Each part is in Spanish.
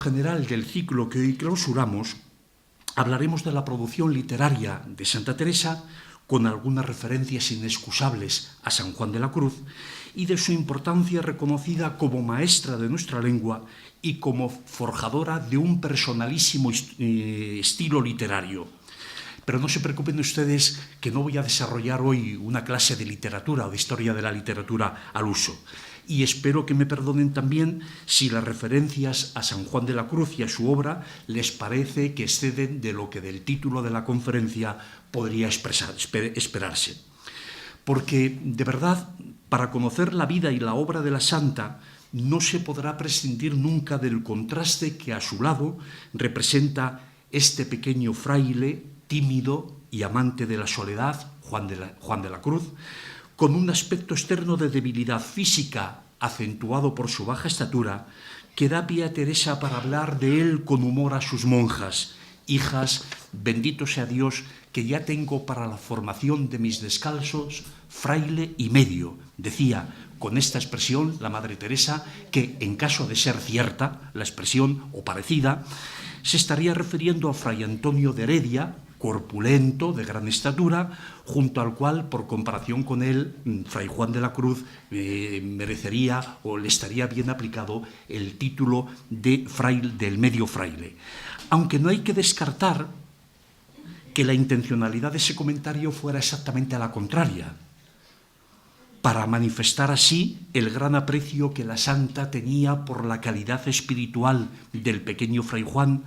General del ciclo que hoy clausuramos, hablaremos de la producción literaria de Santa Teresa con algunas referencias inexcusables a San Juan de la Cruz y de su importancia reconocida como maestra de nuestra lengua y como forjadora de un personalísimo estilo literario. Pero no se preocupen ustedes que no voy a desarrollar hoy una clase de literatura o de historia de la literatura al uso. Y espero que me perdonen también si las referencias a San Juan de la Cruz y a su obra les parece que exceden de lo que del título de la conferencia podría esperarse. Porque, de verdad, para conocer la vida y la obra de la santa, no se podrá prescindir nunca del contraste que a su lado representa este pequeño fraile tímido y amante de la soledad, Juan de la Cruz, con un aspecto externo de debilidad física acentuado por su baja estatura, que da pie a Teresa para hablar de él con humor a sus monjas. Hijas, bendito sea Dios, que ya tengo para la formación de mis descalzos fraile y medio, decía con esta expresión la Madre Teresa, que en caso de ser cierta, la expresión o parecida, se estaría refiriendo a Fray Antonio de Heredia, corpulento, de gran estatura, junto al cual, por comparación con él, Fray Juan de la Cruz merecería o le estaría bien aplicado el título de fraile, del medio fraile. Aunque no hay que descartar que la intencionalidad de ese comentario fuera exactamente a la contraria, para manifestar así el gran aprecio que la santa tenía por la calidad espiritual del pequeño Fray Juan,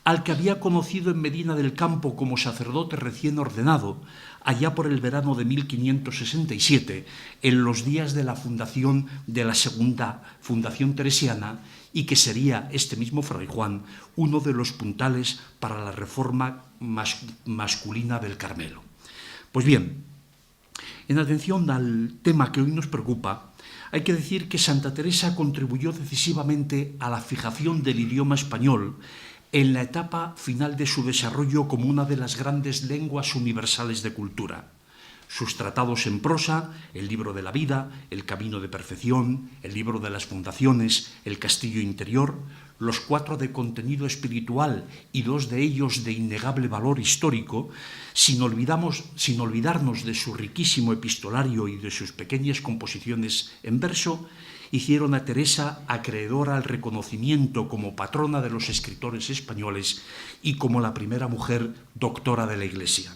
al que había conocido en Medina del Campo como sacerdote recién ordenado, allá por el verano de 1567, en los días de la fundación de la segunda fundación teresiana, y que sería este mismo Fray Juan uno de los puntales para la reforma masculina del Carmelo. Pues bien, en atención al tema que hoy nos preocupa, hay que decir que Santa Teresa contribuyó decisivamente a la fijación del idioma español en la etapa final de su desarrollo como una de las grandes lenguas universales de cultura. Sus tratados en prosa, el libro de la vida, el camino de perfección, el libro de las fundaciones, el castillo interior, los 4 de contenido espiritual y 2 de ellos de innegable valor histórico, sin olvidarnos de su riquísimo epistolario y de sus pequeñas composiciones en verso, hicieron a Teresa acreedora al reconocimiento como patrona de los escritores españoles y como la primera mujer doctora de la Iglesia.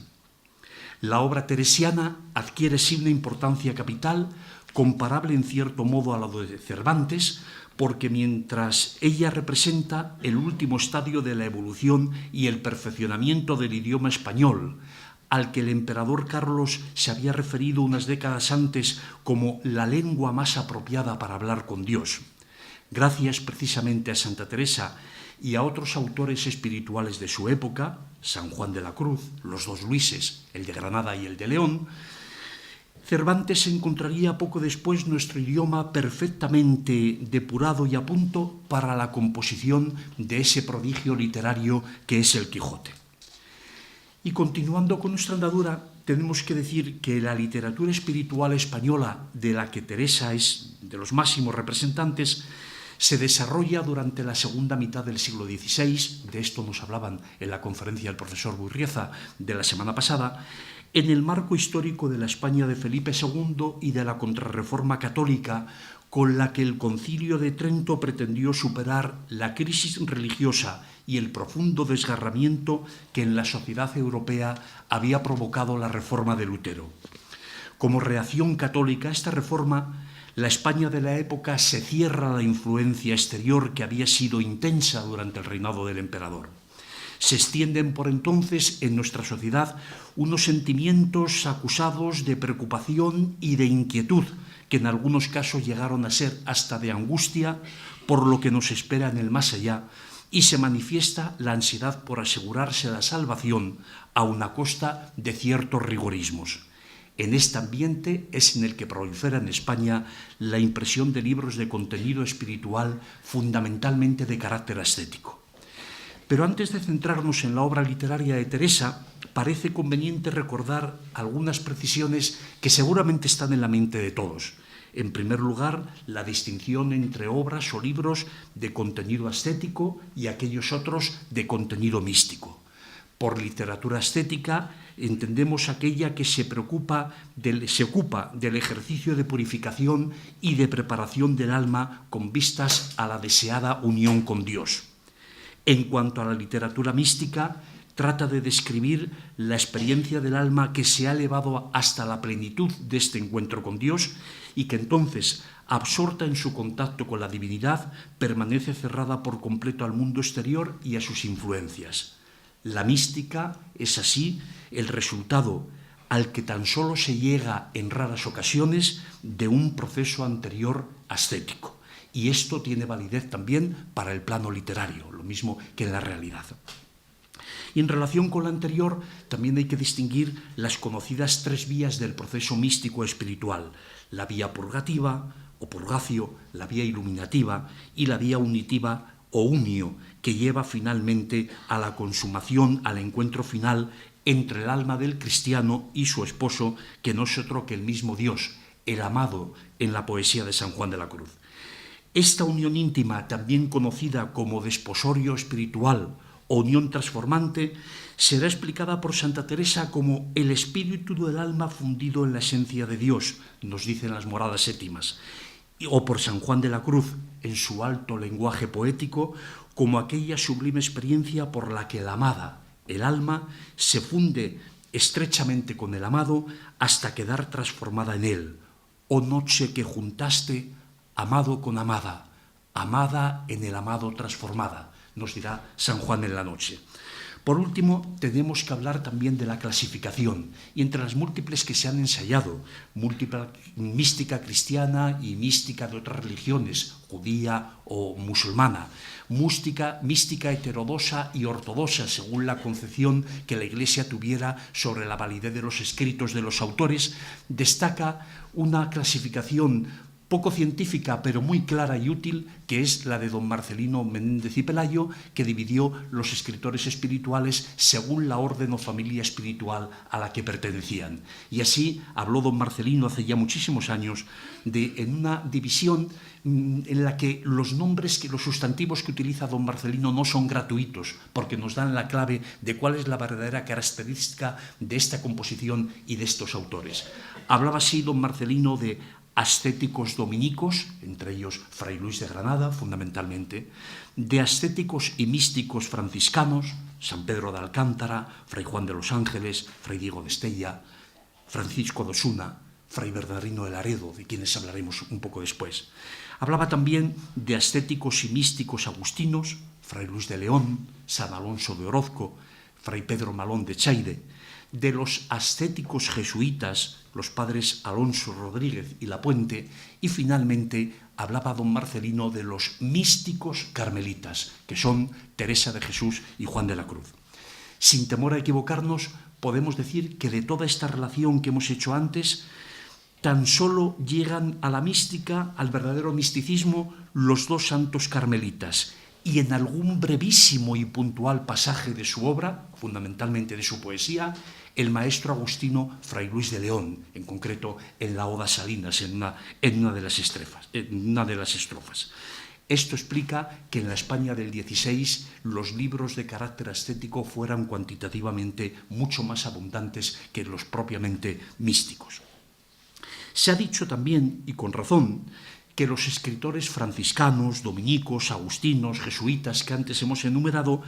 La obra teresiana adquiere sí una importancia capital, comparable en cierto modo a la de Cervantes, porque mientras ella representa el último estadio de la evolución y el perfeccionamiento del idioma español, al que el emperador Carlos se había referido unas décadas antes como la lengua más apropiada para hablar con Dios. Gracias precisamente a Santa Teresa y a otros autores espirituales de su época, San Juan de la Cruz, los 2 Luises, el de Granada y el de León, Cervantes encontraría poco después nuestro idioma perfectamente depurado y a punto para la composición de ese prodigio literario que es el Quijote. Y continuando con nuestra andadura, tenemos que decir que la literatura espiritual española, de la que Teresa es de los máximos representantes, se desarrolla durante la segunda mitad del siglo XVI, de esto nos hablaban en la conferencia del profesor Burrieza de la semana pasada, en el marco histórico de la España de Felipe II y de la contrarreforma católica, con la que el Concilio de Trento pretendió superar la crisis religiosa y el profundo desgarramiento que en la sociedad europea había provocado la reforma de Lutero. Como reacción católica a esta reforma, la España de la época se cierra a la influencia exterior que había sido intensa durante el reinado del emperador. Se extienden por entonces en nuestra sociedad unos sentimientos acusados de preocupación y de inquietud, que en algunos casos llegaron a ser hasta de angustia por lo que nos espera en el más allá, y se manifiesta la ansiedad por asegurarse la salvación aun a costa de ciertos rigorismos. En este ambiente es en el que prolifera en España la impresión de libros de contenido espiritual fundamentalmente de carácter ascético. Pero antes de centrarnos en la obra literaria de Teresa, parece conveniente recordar algunas precisiones que seguramente están en la mente de todos. En primer lugar, la distinción entre obras o libros de contenido ascético y aquellos otros de contenido místico. Por literatura ascética entendemos aquella que se ocupa del ejercicio de purificación y de preparación del alma con vistas a la deseada unión con Dios. En cuanto a la literatura mística, trata de describir la experiencia del alma que se ha elevado hasta la plenitud de este encuentro con Dios y que entonces, absorta en su contacto con la divinidad, permanece cerrada por completo al mundo exterior y a sus influencias. La mística es así el resultado al que tan solo se llega en raras ocasiones de un proceso anterior ascético. Y esto tiene validez también para el plano literario, lo mismo que en la realidad. Y en relación con la anterior, también hay que distinguir las conocidas 3 vías del proceso místico espiritual: la vía purgativa o purgacio, la vía iluminativa y la vía unitiva o unio, que lleva finalmente a la consumación, al encuentro final entre el alma del cristiano y su esposo, que no es otro que el mismo Dios, el amado en la poesía de San Juan de la Cruz. Esta unión íntima, también conocida como desposorio espiritual o unión transformante, será explicada por Santa Teresa como el espíritu del alma fundido en la esencia de Dios, nos dicen las moradas séptimas, o por San Juan de la Cruz, en su alto lenguaje poético, como aquella sublime experiencia por la que la amada, el alma, se funde estrechamente con el amado hasta quedar transformada en él. Oh noche que juntaste, amado con amada, amada en el amado transformada, nos dirá San Juan en la noche. Por último, tenemos que hablar también de la clasificación, y entre las múltiples que se han ensayado, mística cristiana y mística de otras religiones, judía o musulmana, mística heterodoxa y ortodoxa, según la concepción que la Iglesia tuviera sobre la validez de los escritos de los autores, destaca una clasificación poco científica, pero muy clara y útil, que es la de don Marcelino Menéndez y Pelayo, que dividió los escritores espirituales según la orden o familia espiritual a la que pertenecían. Y así habló don Marcelino hace ya muchísimos años en una división en la que los nombres, los sustantivos que utiliza don Marcelino no son gratuitos, porque nos dan la clave de cuál es la verdadera característica de esta composición y de estos autores. Hablaba así don Marcelino de ascéticos dominicos, entre ellos Fray Luis de Granada, fundamentalmente, de ascéticos y místicos franciscanos, San Pedro de Alcántara, Fray Juan de los Ángeles, Fray Diego de Estella, Francisco de Osuna, Fray Bernardino de Laredo, de quienes hablaremos un poco después. Hablaba también de ascéticos y místicos agustinos, Fray Luis de León, San Alonso de Orozco, Fray Pedro Malón de Chaire, de los ascéticos jesuitas, los padres Alonso Rodríguez y Lapuente, y finalmente hablaba don Marcelino de los místicos carmelitas, que son Teresa de Jesús y Juan de la Cruz. Sin temor a equivocarnos, podemos decir que de toda esta relación que hemos hecho antes, tan solo llegan a la mística, al verdadero misticismo, los 2 santos carmelitas, y en algún brevísimo y puntual pasaje de su obra, fundamentalmente de su poesía, el maestro agustino Fray Luis de León, en concreto en la Oda Salinas, en una de las estrofas. Esto explica que en la España del XVI los libros de carácter ascético fueran cuantitativamente mucho más abundantes que los propiamente místicos. Se ha dicho también, y con razón, que los escritores franciscanos, dominicos, agustinos, jesuitas que antes hemos enumerado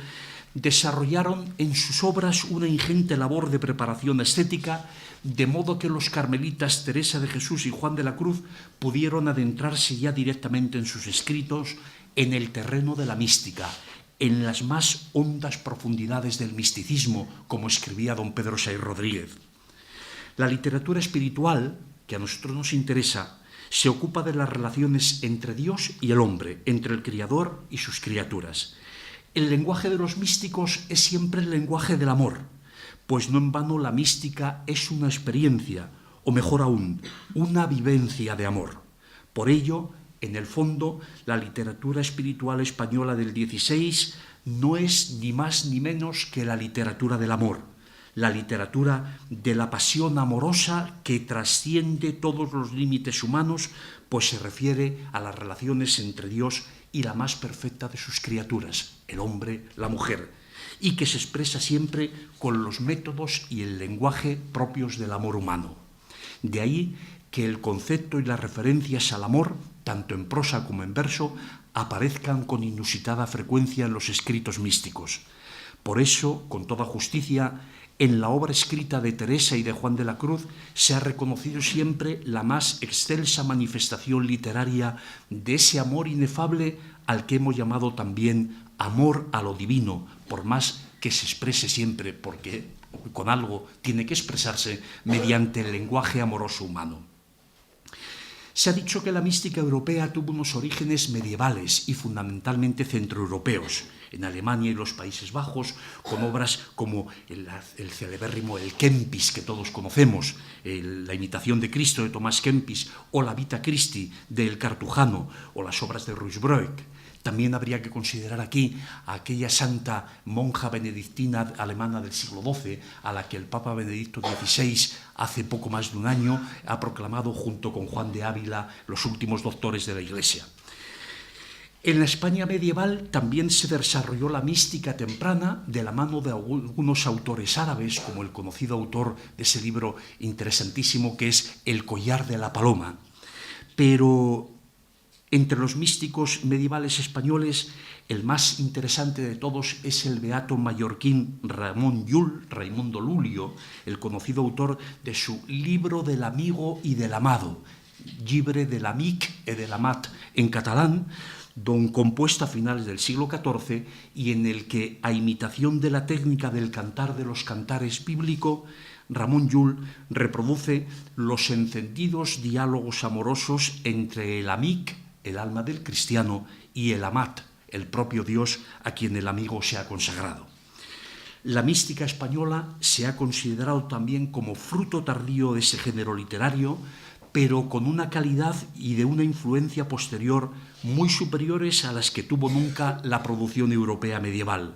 desarrollaron en sus obras una ingente labor de preparación estética, de modo que los carmelitas Teresa de Jesús y Juan de la Cruz pudieron adentrarse ya directamente en sus escritos en el terreno de la mística, en las más hondas profundidades del misticismo, como escribía don Pedro Saiz Rodríguez. La literatura espiritual, que a nosotros nos interesa, se ocupa de las relaciones entre Dios y el hombre, entre el Criador y sus criaturas. El lenguaje de los místicos es siempre el lenguaje del amor, pues no en vano la mística es una experiencia, o mejor aún, una vivencia de amor. Por ello, en el fondo, la literatura espiritual española del XVI no es ni más ni menos que la literatura del amor, la literatura de la pasión amorosa que trasciende todos los límites humanos, pues se refiere a las relaciones entre Dios y la más perfecta de sus criaturas, el hombre, la mujer, y que se expresa siempre con los métodos y el lenguaje propios del amor humano. De ahí que el concepto y las referencias al amor, tanto en prosa como en verso, aparezcan con inusitada frecuencia en los escritos místicos. Por eso, con toda justicia, en la obra escrita de Teresa y de Juan de la Cruz se ha reconocido siempre la más excelsa manifestación literaria de ese amor inefable al que hemos llamado también amor a lo divino, por más que se exprese siempre, porque con algo tiene que expresarse mediante el lenguaje amoroso humano. Se ha dicho que la mística europea tuvo unos orígenes medievales y fundamentalmente centroeuropeos, en Alemania y los Países Bajos, con obras como el celebérrimo El Kempis, que todos conocemos, La imitación de Cristo de Tomás Kempis, o La Vita Christi de El Cartujano, o las obras de Ruysbroeck. También habría que considerar aquí a aquella santa monja benedictina alemana del siglo XII, a la que el Papa Benedicto XVI hace poco más de un año ha proclamado junto con Juan de Ávila los últimos doctores de la Iglesia. En la España medieval también se desarrolló la mística temprana de la mano de algunos autores árabes, como el conocido autor de ese libro interesantísimo que es El collar de la paloma. Pero entre los místicos medievales españoles, el más interesante de todos es el beato mallorquín Ramón Llull, Raimundo Lulio, el conocido autor de su Libro del amigo y del amado, Llibre de l'amic e de l'amat en catalán, compuesto a finales del siglo XIV y en el que, a imitación de la técnica del cantar de los cantares bíblico, Ramón Llull reproduce los encendidos diálogos amorosos entre el amic, el alma del cristiano, y el amat, el propio Dios a quien el amigo se ha consagrado. La mística española se ha considerado también como fruto tardío de ese género literario, pero con una calidad y de una influencia posterior muy superiores a las que tuvo nunca la producción europea medieval.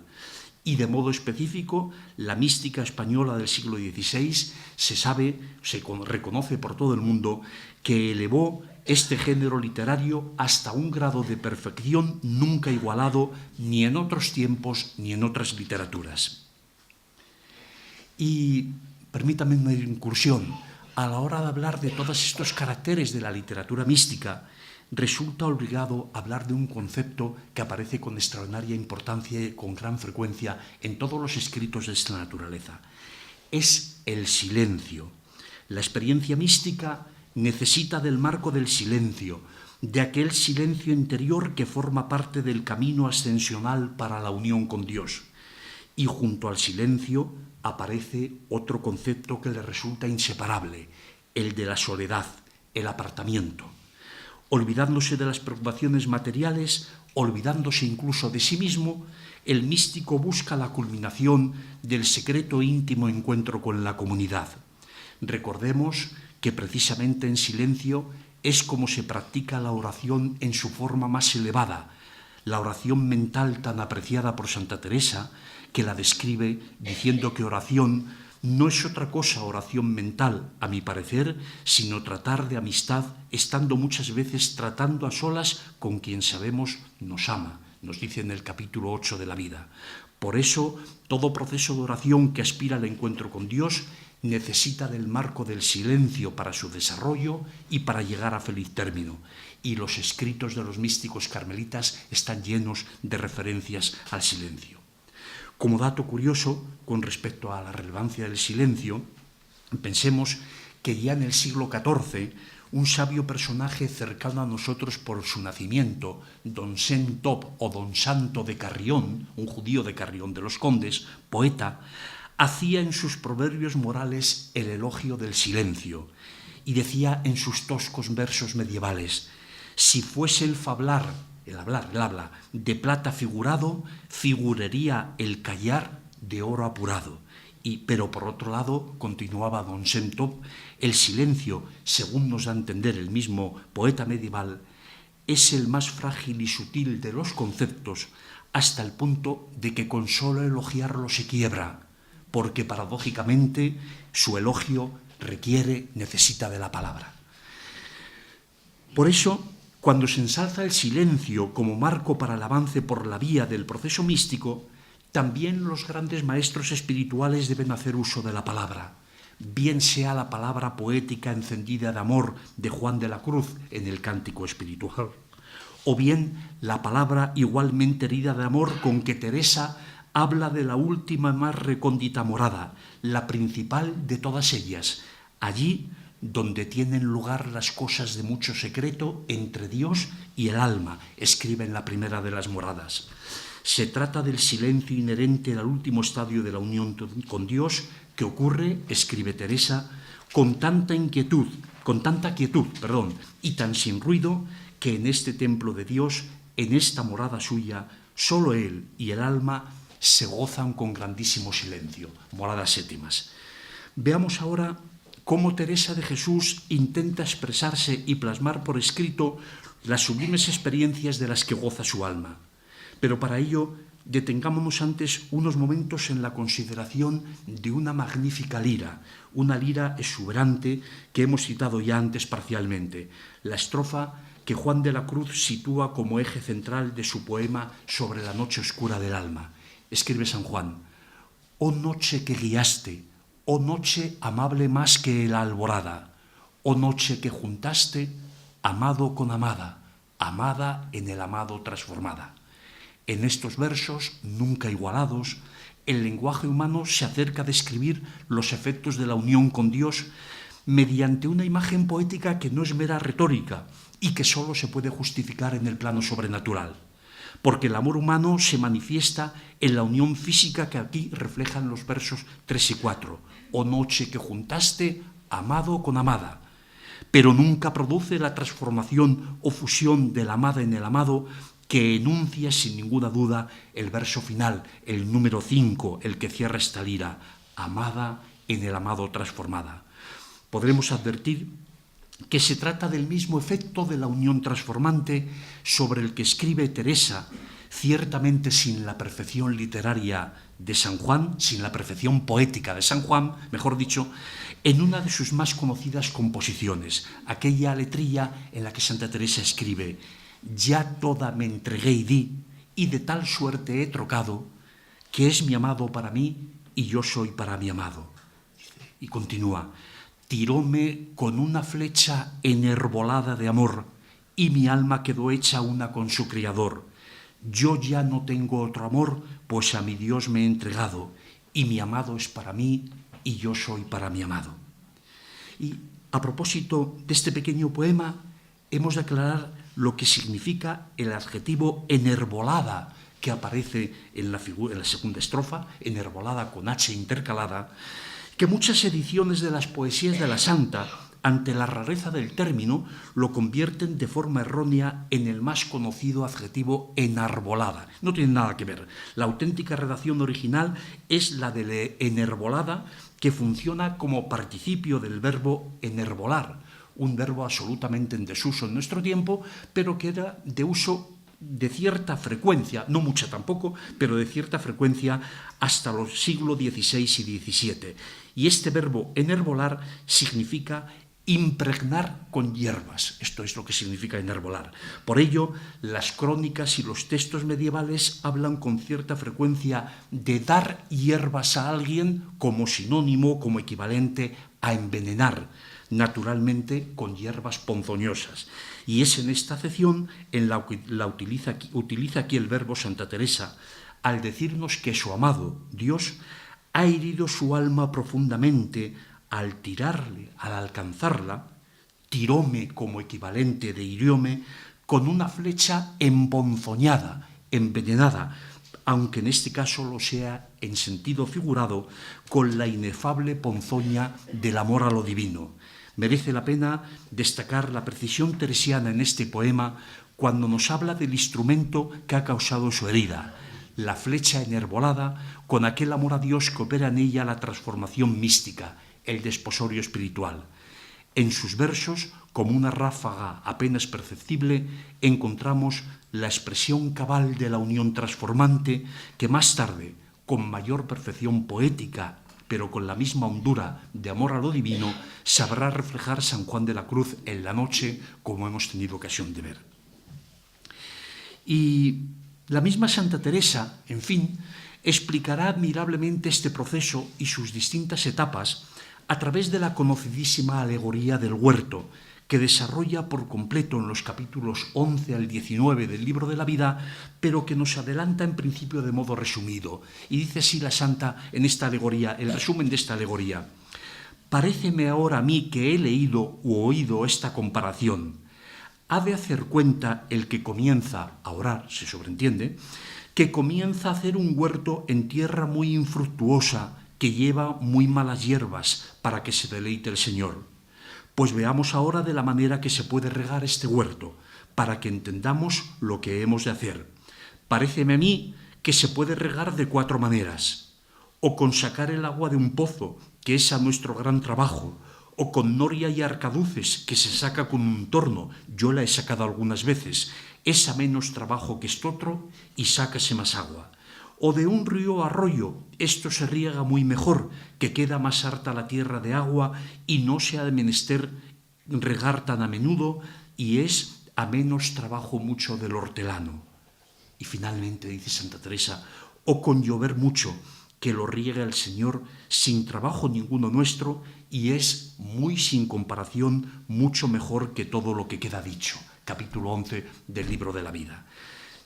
Y de modo específico, la mística española del siglo XVI se reconoce por todo el mundo que elevó este género literario hasta un grado de perfección nunca igualado ni en otros tiempos ni en otras literaturas. Y permítame una incursión. A la hora de hablar de todos estos caracteres de la literatura mística, resulta obligado hablar de un concepto que aparece con extraordinaria importancia y con gran frecuencia en todos los escritos de esta naturaleza. Es el silencio. La experiencia mística necesita del marco del silencio, de aquel silencio interior que forma parte del camino ascensional para la unión con Dios. Y junto al silencio aparece otro concepto que le resulta inseparable, el de la soledad, el apartamiento. Olvidándose de las preocupaciones materiales, olvidándose incluso de sí mismo, el místico busca la culminación del secreto íntimo encuentro con la comunidad. Recordemos que precisamente en silencio es como se practica la oración en su forma más elevada, la oración mental tan apreciada por Santa Teresa, que la describe diciendo que oración no es otra cosa, oración mental, a mi parecer, sino tratar de amistad, estando muchas veces tratando a solas con quien sabemos nos ama, nos dice en el capítulo 8 de la vida. Por eso, todo proceso de oración que aspira al encuentro con Dios necesita del marco del silencio para su desarrollo y para llegar a feliz término. Y los escritos de los místicos carmelitas están llenos de referencias al silencio. Como dato curioso, con respecto a la relevancia del silencio, pensemos que ya en el siglo XIV, un sabio personaje cercano a nosotros por su nacimiento, don Sentop o don Santo de Carrión, un judío de Carrión de los Condes, poeta, hacía en sus proverbios morales el elogio del silencio y decía en sus toscos versos medievales: si fuese el habla, de plata figurado, figuraría el callar de oro apurado. Pero por otro lado, continuaba don Sentop, el silencio, según nos da a entender el mismo poeta medieval, es el más frágil y sutil de los conceptos, hasta el punto de que con solo elogiarlo se quiebra, porque paradójicamente su elogio necesita de la palabra. Por eso, cuando se ensalza el silencio como marco para el avance por la vía del proceso místico, también los grandes maestros espirituales deben hacer uso de la palabra, bien sea la palabra poética encendida de amor de Juan de la Cruz en el Cántico Espiritual, o bien la palabra igualmente herida de amor con que Teresa habla de la última más recóndita morada, la principal de todas ellas, allí donde tienen lugar las cosas de mucho secreto entre Dios y el alma, escribe en la primera de las moradas. Se trata del silencio inherente al último estadio de la unión con Dios que ocurre, escribe Teresa, con tanta quietud, y tan sin ruido que en este templo de Dios, en esta morada suya, solo Él y el alma se gozan con grandísimo silencio. Moradas séptimas. Veamos ahora cómo Teresa de Jesús intenta expresarse y plasmar por escrito las sublimes experiencias de las que goza su alma. Pero para ello, detengámonos antes unos momentos en la consideración de una magnífica lira, una lira exuberante que hemos citado ya antes parcialmente, la estrofa que Juan de la Cruz sitúa como eje central de su poema sobre la noche oscura del alma. Escribe San Juan: «Oh noche que guiaste, oh noche amable más que la alborada, oh noche que juntaste, amado con amada, amada en el amado transformada». En estos versos, nunca igualados, el lenguaje humano se acerca a describir los efectos de la unión con Dios mediante una imagen poética que no es mera retórica y que solo se puede justificar en el plano sobrenatural, porque el amor humano se manifiesta en la unión física que aquí reflejan los versos 3 y 4. «Oh noche que juntaste, amado con amada», pero nunca produce la transformación o fusión de la amada en el amado que enuncia sin ninguna duda el verso final, el número 5, el que cierra esta lira: «amada en el amado transformada». Podremos advertir que se trata del mismo efecto de la unión transformante sobre el que escribe Teresa, ciertamente sin la perfección literaria de San Juan, sin la perfección poética de San Juan, mejor dicho, en una de sus más conocidas composiciones, aquella letrilla en la que Santa Teresa escribe: «Ya toda me entregué y di, y de tal suerte he trocado, que es mi amado para mí y yo soy para mi amado». Y continúa: «Tiróme con una flecha enervolada de amor, y mi alma quedó hecha una con su Criador. Yo ya no tengo otro amor, pues a mi Dios me he entregado, y mi amado es para mí y yo soy para mi amado». Y a propósito de este pequeño poema, hemos de aclarar lo que significa el adjetivo enervolada que aparece en la segunda estrofa, enervolada con H intercalada, que muchas ediciones de las poesías de la Santa, ante la rareza del término, lo convierten de forma errónea en el más conocido adjetivo enarbolada. No tiene nada que ver. La auténtica redacción original es la de enervolada, que funciona como participio del verbo enervolar, un verbo absolutamente en desuso en nuestro tiempo, pero que era de uso de cierta frecuencia, no mucha tampoco, pero de cierta frecuencia hasta los siglos XVI y XVII. Y este verbo enervolar significa impregnar con hierbas. Esto es lo que significa enervolar. Por ello, las crónicas y los textos medievales hablan con cierta frecuencia de dar hierbas a alguien como sinónimo, como equivalente a envenenar, naturalmente con hierbas ponzoñosas. Y es en esta acepción en la que utiliza aquí el verbo Santa Teresa, al decirnos que su amado, Dios, ha herido su alma profundamente al tirarle, al alcanzarla, tiróme como equivalente de hirióme, con una flecha emponzoñada, envenenada, aunque en este caso lo sea en sentido figurado, con la inefable ponzoña del amor a lo divino. Merece la pena destacar la precisión teresiana en este poema cuando nos habla del instrumento que ha causado su herida, la flecha enervolada, con aquel amor a Dios que opera en ella la transformación mística, el desposorio espiritual. En sus versos, como una ráfaga apenas perceptible, encontramos la expresión cabal de la unión transformante que más tarde, con mayor perfección poética pero con la misma hondura de amor a lo divino, sabrá reflejar San Juan de la Cruz en la noche, como hemos tenido ocasión de ver. Y la misma Santa Teresa, en fin, explicará admirablemente este proceso y sus distintas etapas a través de la conocidísima alegoría del huerto, que desarrolla por completo en los capítulos 11 al 19 del Libro de la Vida, pero que nos adelanta en principio de modo resumido. Y dice así la Santa en esta alegoría, el resumen de esta alegoría: «Paréceme ahora a mí que he leído u oído esta comparación. Ha de hacer cuenta el que comienza a orar», se sobreentiende, que comienza a hacer un huerto en tierra muy infructuosa, que lleva muy malas hierbas, para que se deleite el Señor. Pues veamos ahora de la manera que se puede regar este huerto, para que entendamos lo que hemos de hacer. Paréceme a mí que se puede regar de 4 maneras: o con sacar el agua de un pozo, que es a nuestro gran trabajo, o con noria y arcaduces, que se saca con un torno, yo la he sacado algunas veces, es a menos trabajo que estotro y sácase más agua. O de un río o arroyo, esto se riega muy mejor, que queda más harta la tierra de agua y no se ha de menester regar tan a menudo, y es a menos trabajo mucho del hortelano. Y finalmente, dice Santa Teresa, o con llover mucho, que lo riega el Señor sin trabajo ninguno nuestro, y es muy sin comparación mucho mejor que todo lo que queda dicho. Capítulo 11 del Libro de la Vida.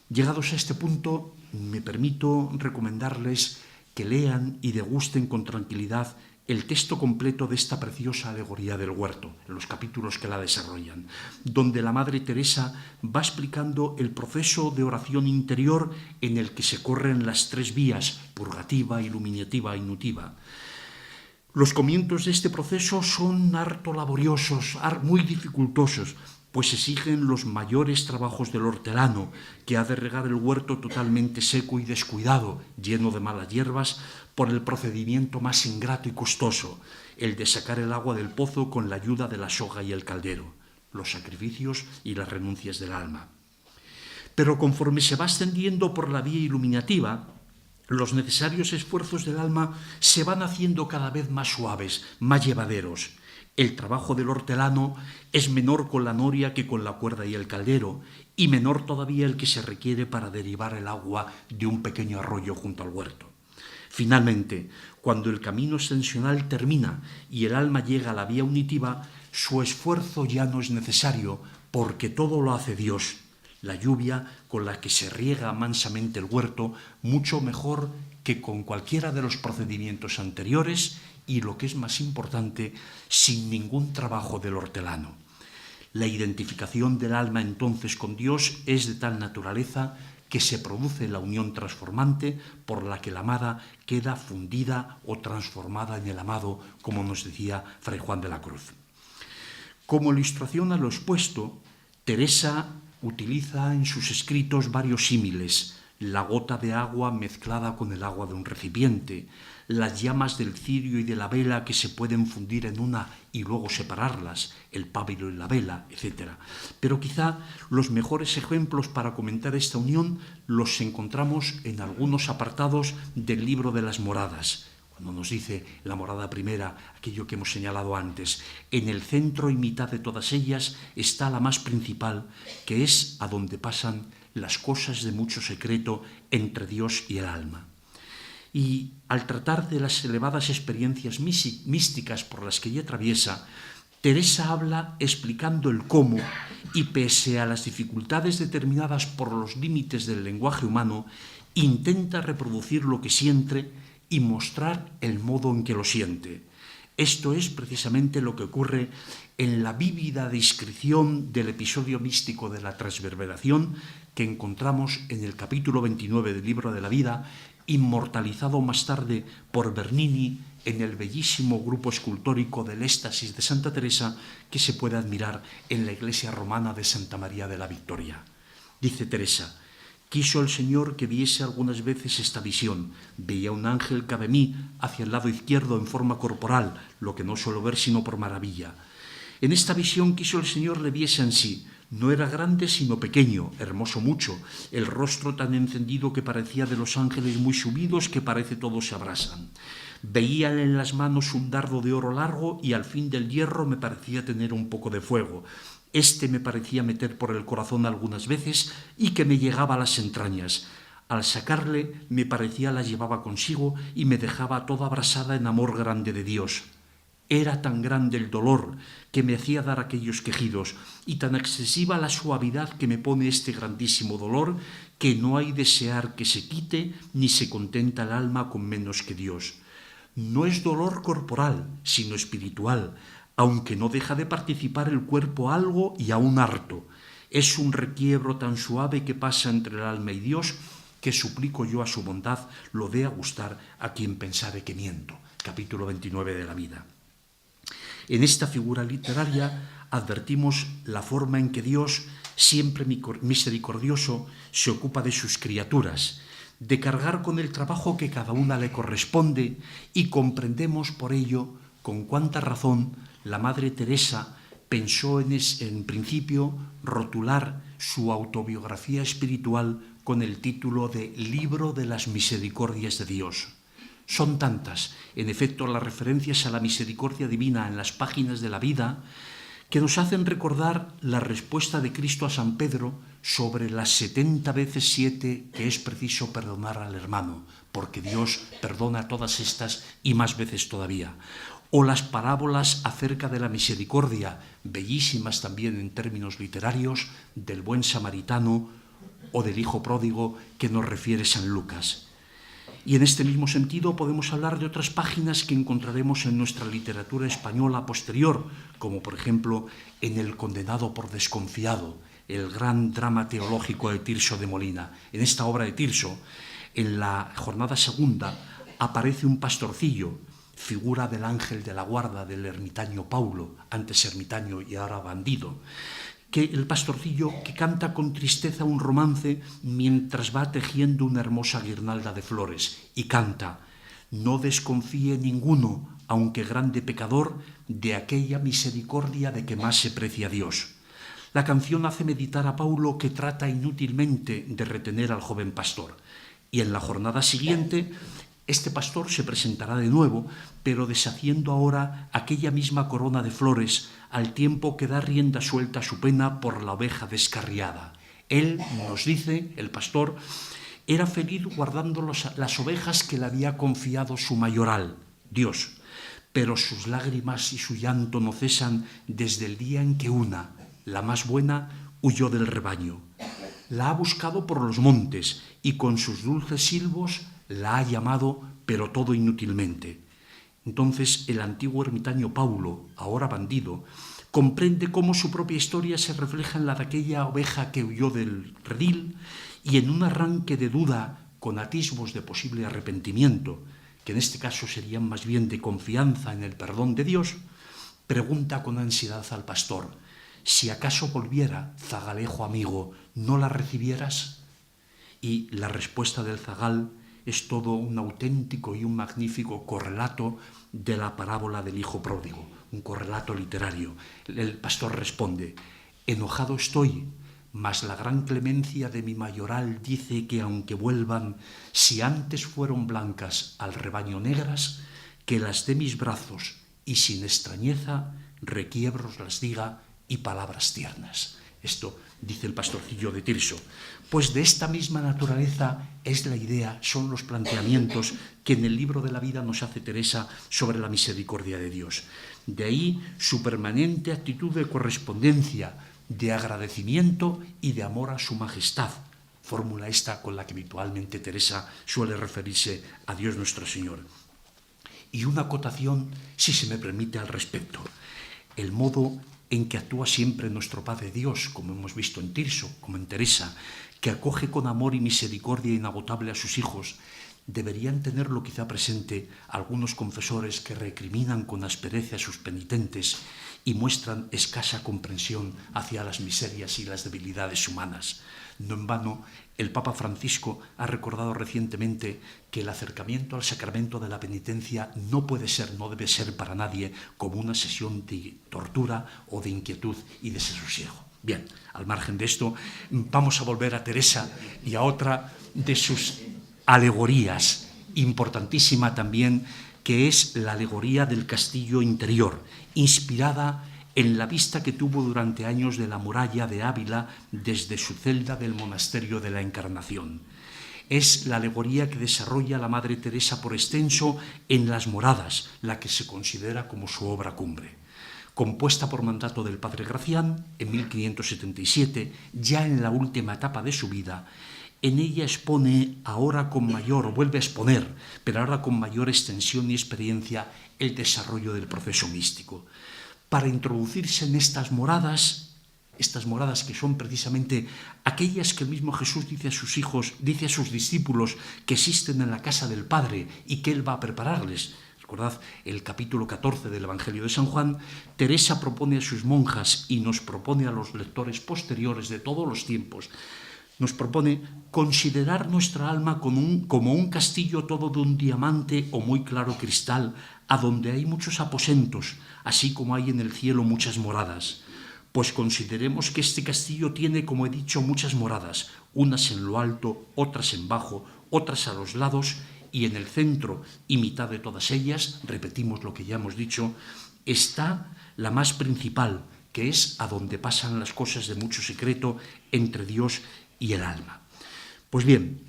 Llegados a este punto, me permito recomendarles que lean y degusten con tranquilidad el texto completo de esta preciosa alegoría del huerto, en los capítulos que la desarrollan, donde la Madre Teresa va explicando el proceso de oración interior en el que se corren las 3 vías, purgativa, iluminativa y nutiva. Los comienzos de este proceso son harto laboriosos, muy dificultosos, pues exigen los mayores trabajos del hortelano, que ha de regar el huerto totalmente seco y descuidado, lleno de malas hierbas, por el procedimiento más ingrato y costoso, el de sacar el agua del pozo con la ayuda de la soga y el caldero, los sacrificios y las renuncias del alma. Pero conforme se va ascendiendo por la vía iluminativa, los necesarios esfuerzos del alma se van haciendo cada vez más suaves, más llevaderos. El trabajo del hortelano es menor con la noria que con la cuerda y el caldero, y menor todavía el que se requiere para derivar el agua de un pequeño arroyo junto al huerto. Finalmente, cuando el camino ascensional termina y el alma llega a la vía unitiva, su esfuerzo ya no es necesario, porque todo lo hace Dios. La lluvia con la que se riega mansamente el huerto, mucho mejor que con cualquiera de los procedimientos anteriores, y lo que es más importante, sin ningún trabajo del hortelano. La identificación del alma entonces con Dios es de tal naturaleza que se produce la unión transformante por la que la amada queda fundida o transformada en el amado, como nos decía Fray Juan de la Cruz. Como ilustración a lo expuesto, Teresa utiliza en sus escritos varios símiles: la gota de agua mezclada con el agua de un recipiente, las llamas del cirio y de la vela que se pueden fundir en una y luego separarlas, el pábilo y la vela, etc. Pero quizá los mejores ejemplos para comentar esta unión los encontramos en algunos apartados del Libro de las Moradas, cuando nos dice la morada primera, aquello que hemos señalado antes: en el centro y mitad de todas ellas está la más principal, que es a donde pasan las cosas de mucho secreto entre Dios y el alma. Y al tratar de las elevadas experiencias místicas por las que ella atraviesa, Teresa habla explicando el cómo, y pese a las dificultades determinadas por los límites del lenguaje humano, intenta reproducir lo que siente y mostrar el modo en que lo siente. Esto es precisamente lo que ocurre en la vívida descripción del episodio místico de la transverberación que encontramos en el capítulo 29 del Libro de la Vida, inmortalizado más tarde por Bernini en el bellísimo grupo escultórico del Éxtasis de Santa Teresa que se puede admirar en la iglesia romana de Santa María de la Victoria. Dice Teresa: quiso el Señor que viese algunas veces esta visión. Veía un ángel cabe mí hacia el lado izquierdo en forma corporal, lo que no suelo ver sino por maravilla. En esta visión quiso el Señor le viese en sí. No era grande sino pequeño, hermoso mucho, el rostro tan encendido que parecía de los ángeles muy subidos que parece todos se abrasan. Veía en las manos un dardo de oro largo y al fin del hierro me parecía tener un poco de fuego. Este me parecía meter por el corazón algunas veces y que me llegaba a las entrañas. Al sacarle me parecía la llevaba consigo y me dejaba toda abrasada en amor grande de Dios. Era tan grande el dolor que me hacía dar aquellos quejidos y tan excesiva la suavidad que me pone este grandísimo dolor que no hay desear que se quite ni se contenta el alma con menos que Dios. No es dolor corporal, sino espiritual, aunque no deja de participar el cuerpo algo y aún harto. Es un requiebro tan suave que pasa entre el alma y Dios que suplico yo a su bondad lo dé a gustar a quien pensare que miento. Capítulo 29 de la vida. En esta figura literaria advertimos la forma en que Dios, siempre misericordioso, se ocupa de sus criaturas, de cargar con el trabajo que cada una le corresponde, y comprendemos por ello con cuánta razón la Madre Teresa pensó en principio rotular su autobiografía espiritual con el título de Libro de las Misericordias de Dios. Son tantas, en efecto, las referencias a la misericordia divina en las páginas de la vida que nos hacen recordar la respuesta de Cristo a San Pedro sobre las 70 veces 7 que es preciso perdonar al hermano, porque Dios perdona todas estas y más veces todavía. O las parábolas acerca de la misericordia, bellísimas también en términos literarios, del buen samaritano o del hijo pródigo que nos refiere San Lucas. Y en este mismo sentido podemos hablar de otras páginas que encontraremos en nuestra literatura española posterior, como por ejemplo en El condenado por desconfiado, el gran drama teológico de Tirso de Molina. En esta obra de Tirso, en la jornada segunda, aparece un pastorcillo, figura del ángel de la guarda del ermitaño Paulo, antes ermitaño y ahora bandido, que el pastorcillo que canta con tristeza un romance mientras va tejiendo una hermosa guirnalda de flores, y canta: no desconfíe ninguno, aunque grande pecador, de aquella misericordia de que más se precia Dios. La canción hace meditar a Paulo, que trata inútilmente de retener al joven pastor, y en la jornada siguiente este pastor se presentará de nuevo, pero deshaciendo ahora aquella misma corona de flores, al tiempo que da rienda suelta a su pena por la oveja descarriada. Él, nos dice el pastor, era feliz guardando las ovejas que le había confiado su mayoral, Dios, pero sus lágrimas y su llanto no cesan desde el día en que una, la más buena, huyó del rebaño. La ha buscado por los montes y con sus dulces silbos la ha llamado, pero todo inútilmente. Entonces el antiguo ermitaño Paulo, ahora bandido, comprende cómo su propia historia se refleja en la de aquella oveja que huyó del redil, y en un arranque de duda con atisbos de posible arrepentimiento, que en este caso serían más bien de confianza en el perdón de Dios, pregunta con ansiedad al pastor: si acaso volviera, zagalejo amigo, ¿no la recibieras? Y la respuesta del zagal es todo un auténtico y un magnífico correlato de la parábola del hijo pródigo, un correlato literario. El pastor responde: enojado estoy, mas la gran clemencia de mi mayoral dice que aunque vuelvan, si antes fueron blancas al rebaño negras, que las de mis brazos y sin extrañeza requiebros las diga y palabras tiernas. Esto dice el pastorcillo de Tirso. Pues de esta misma naturaleza es la idea, son los planteamientos que en el libro de la vida nos hace Teresa sobre la misericordia de Dios. De ahí su permanente actitud de correspondencia, de agradecimiento y de amor a su majestad, fórmula esta con la que habitualmente Teresa suele referirse a Dios nuestro Señor. Y una acotación, si se me permite, al respecto: el modo en que actúa siempre nuestro Padre Dios, como hemos visto en Tirso, como en Teresa, que acoge con amor y misericordia inagotable a sus hijos, deberían tenerlo quizá presente algunos confesores que recriminan con aspereza a sus penitentes y muestran escasa comprensión hacia las miserias y las debilidades humanas. No en vano, el Papa Francisco ha recordado recientemente que el acercamiento al sacramento de la penitencia no puede ser, no debe ser para nadie como una sesión de tortura o de inquietud y desasosiego. Bien, al margen de esto, vamos a volver a Teresa y a otra de sus alegorías, importantísima también, que es la alegoría del castillo interior, inspirada en la vista que tuvo durante años de la muralla de Ávila desde su celda del monasterio de la Encarnación. Es la alegoría que desarrolla la Madre Teresa por extenso en Las Moradas, la que se considera como su obra cumbre. Compuesta por mandato del padre Gracián en 1577, ya en la última etapa de su vida, en ella expone ahora con mayor, vuelve a exponer, pero ahora con mayor extensión y experiencia, el desarrollo del proceso místico. Para introducirse en estas moradas que son precisamente aquellas que el mismo Jesús dice a sus hijos, dice a sus discípulos que existen en la casa del Padre y que Él va a prepararles. Recordad el capítulo 14 del Evangelio de San Juan. Teresa propone a sus monjas y nos propone a los lectores posteriores de todos los tiempos, nos propone considerar nuestra alma como un castillo todo de un diamante o muy claro cristal, a donde hay muchos aposentos, así como hay en el cielo muchas moradas. Pues consideremos que este castillo tiene, como he dicho, muchas moradas, unas en lo alto, otras en bajo, otras a los lados, y en el centro y mitad de todas ellas, repetimos lo que ya hemos dicho, está la más principal, que es a donde pasan las cosas de mucho secreto entre Dios y el alma. Pues bien,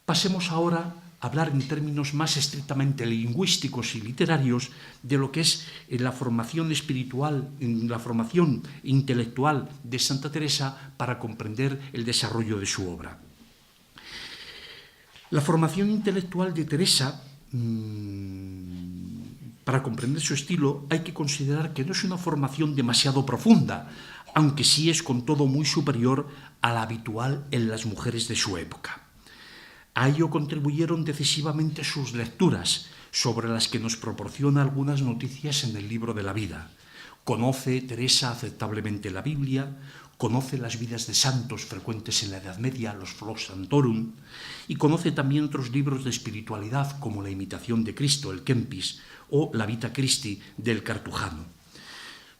pasemos ahora a hablar en términos más estrictamente lingüísticos y literarios de lo que es la formación espiritual, la formación intelectual de Santa Teresa para comprender el desarrollo de su obra. La formación intelectual de Teresa, para comprender su estilo, hay que considerar que no es una formación demasiado profunda, aunque sí es con todo muy superior a la habitual en las mujeres de su época. A ello contribuyeron decisivamente sus lecturas, sobre las que nos proporciona algunas noticias en el libro de la vida. Conoce Teresa aceptablemente la Biblia, conoce las vidas de santos frecuentes en la Edad Media, los Flos Santorum, y conoce también otros libros de espiritualidad como La Imitación de Cristo, el Kempis, o La Vita Christi del Cartujano.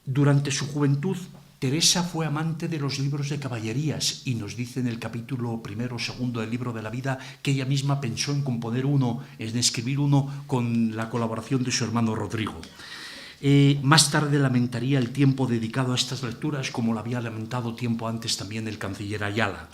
Durante su juventud, Teresa fue amante de los libros de caballerías y nos dice en el capítulo 1 o 2 del libro de la vida que ella misma pensó en componer uno, en escribir uno con la colaboración de su hermano Rodrigo. Más tarde lamentaría el tiempo dedicado a estas lecturas, como lo había lamentado tiempo antes también el canciller Ayala.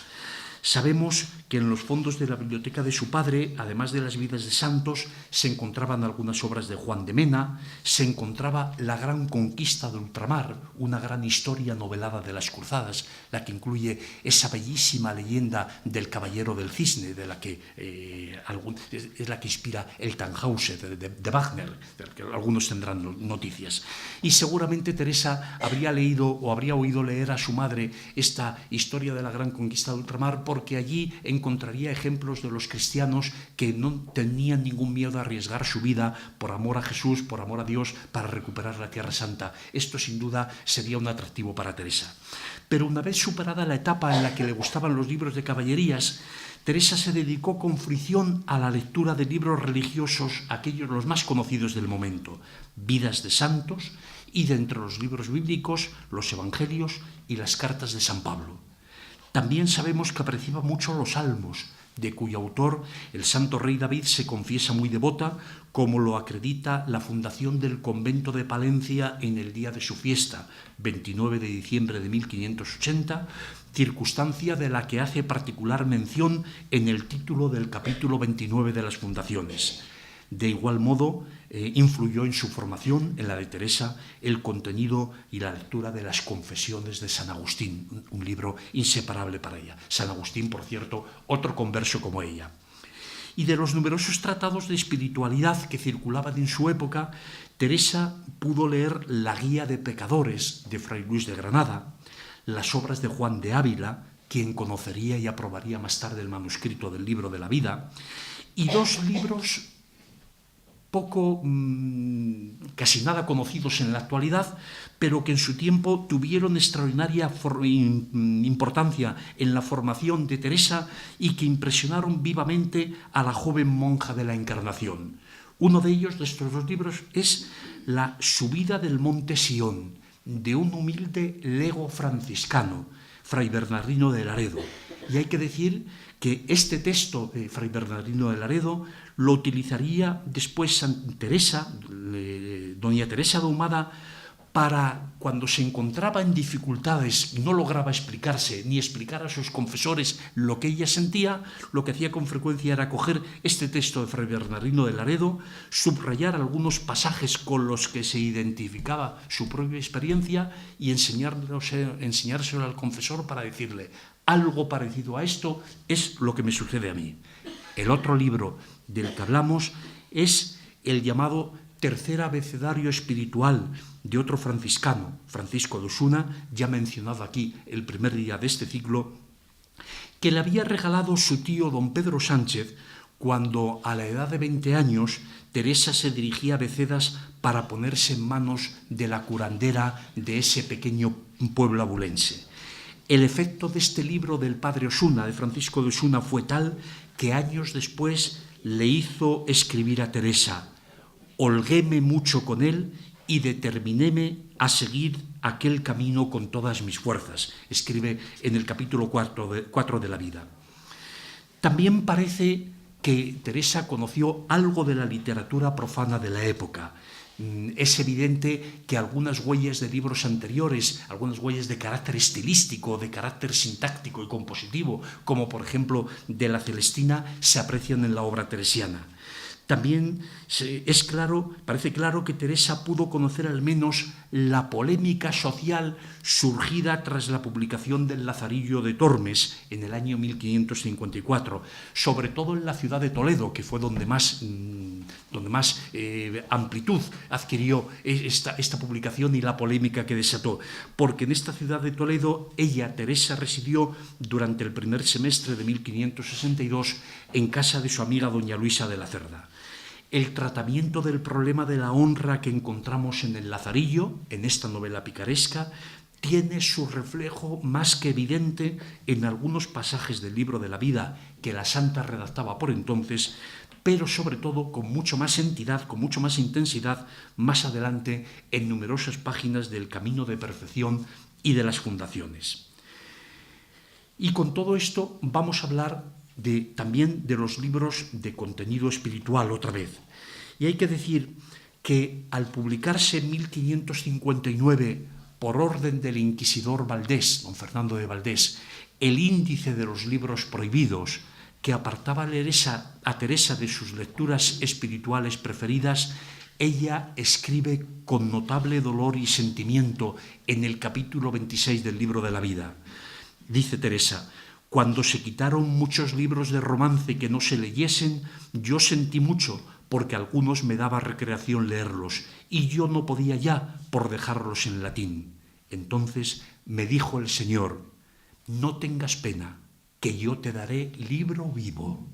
Sabemos que en los fondos de la biblioteca de su padre, además de las vidas de santos, se encontraban algunas obras de Juan de Mena, se encontraba La Gran Conquista de Ultramar, una gran historia novelada de las cruzadas, la que incluye esa bellísima leyenda del Caballero del Cisne, de la que es la que inspira el Tannhäuser de Wagner, del que algunos tendrán noticias. Y seguramente Teresa habría leído o habría oído leer a su madre esta historia de la Gran Conquista de Ultramar, porque allí encontraría ejemplos de los cristianos que no tenían ningún miedo a arriesgar su vida por amor a Jesús, por amor a Dios, para recuperar la Tierra Santa. Esto sin duda sería un atractivo para Teresa. Pero una vez superada la etapa en la que le gustaban los libros de caballerías, Teresa se dedicó con fruición a la lectura de libros religiosos, aquellos los más conocidos del momento, Vidas de Santos, y de entre los libros bíblicos, los Evangelios y las cartas de San Pablo. También sabemos que apreciaba mucho los salmos, de cuyo autor el santo rey David se confiesa muy devota, como lo acredita la fundación del convento de Palencia en el día de su fiesta, 29 de diciembre de 1580, circunstancia de la que hace particular mención en el título del capítulo 29 de las fundaciones. De igual modo, influyó en su formación, en la de Teresa, el contenido y la lectura de las Confesiones de San Agustín, un libro inseparable para ella. San Agustín, por cierto, otro converso como ella. Y de los numerosos tratados de espiritualidad que circulaban en su época, Teresa pudo leer La Guía de Pecadores de Fray Luis de Granada, las obras de Juan de Ávila, quien conocería y aprobaría más tarde el manuscrito del libro de la vida, y dos libros casi nada conocidos en la actualidad, pero que en su tiempo tuvieron extraordinaria importancia en la formación de Teresa y que impresionaron vivamente a la joven monja de la Encarnación. Uno de ellos, de estos dos libros, es La subida del monte Sión, de un humilde lego franciscano, Fray Bernardino de Laredo. Y hay que decir que este texto de Fray Bernardino de Laredo lo utilizaría después doña Teresa de Ahumada, para cuando se encontraba en dificultades y no lograba explicarse ni explicar a sus confesores lo que ella sentía, lo que hacía con frecuencia era coger este texto de Fray Bernardino de Laredo, subrayar algunos pasajes con los que se identificaba su propia experiencia y enseñárselo al confesor para decirle: algo parecido a esto es lo que me sucede a mí. El otro libro del que hablamos es el llamado Tercer Abecedario Espiritual, de otro franciscano, Francisco de Osuna, ya mencionado aquí el primer día de este ciclo, que le había regalado su tío don Pedro Sánchez cuando, a la edad de 20 años, Teresa se dirigía a Becedas para ponerse en manos de la curandera de ese pequeño pueblo abulense. El efecto de este libro del padre Osuna, de Francisco de Osuna, fue tal que años después le hizo escribir a Teresa: holguéme mucho con él y determinéme a seguir aquel camino con todas mis fuerzas, escribe en el capítulo 4 de la vida. También parece que Teresa conoció algo de la literatura profana de la época. Es evidente que algunas huellas de libros anteriores, algunas huellas de carácter estilístico, de carácter sintáctico y compositivo, como por ejemplo de la Celestina, se aprecian en la obra teresiana. También parece claro que Teresa pudo conocer al menos la polémica social surgida tras la publicación del Lazarillo de Tormes en el año 1554, sobre todo en la ciudad de Toledo, que fue donde más amplitud adquirió esta publicación y la polémica que desató, porque en esta ciudad de Toledo Teresa residió durante el primer semestre de 1562 en casa de su amiga doña Luisa de la Cerda. El tratamiento del problema de la honra que encontramos en el Lazarillo, en esta novela picaresca, tiene su reflejo más que evidente en algunos pasajes del libro de la vida que la santa redactaba por entonces, pero sobre todo con mucho más entidad, con mucho más intensidad, más adelante en numerosas páginas del Camino de Perfección y de las Fundaciones. Y con todo esto vamos a hablar también de los libros de contenido espiritual otra vez. Y hay que decir que al publicarse en 1559, por orden del inquisidor Valdés, don Fernando de Valdés, el índice de los libros prohibidos, que apartaba a Teresa de sus lecturas espirituales preferidas, ella escribe con notable dolor y sentimiento en el capítulo 26 del libro de la vida. Dice Teresa: cuando se quitaron muchos libros de romance que no se leyesen, yo sentí mucho, porque algunos me daba recreación leerlos, y yo no podía ya por dejarlos en latín. Entonces me dijo el Señor: no tengas pena, que yo te daré libro vivo.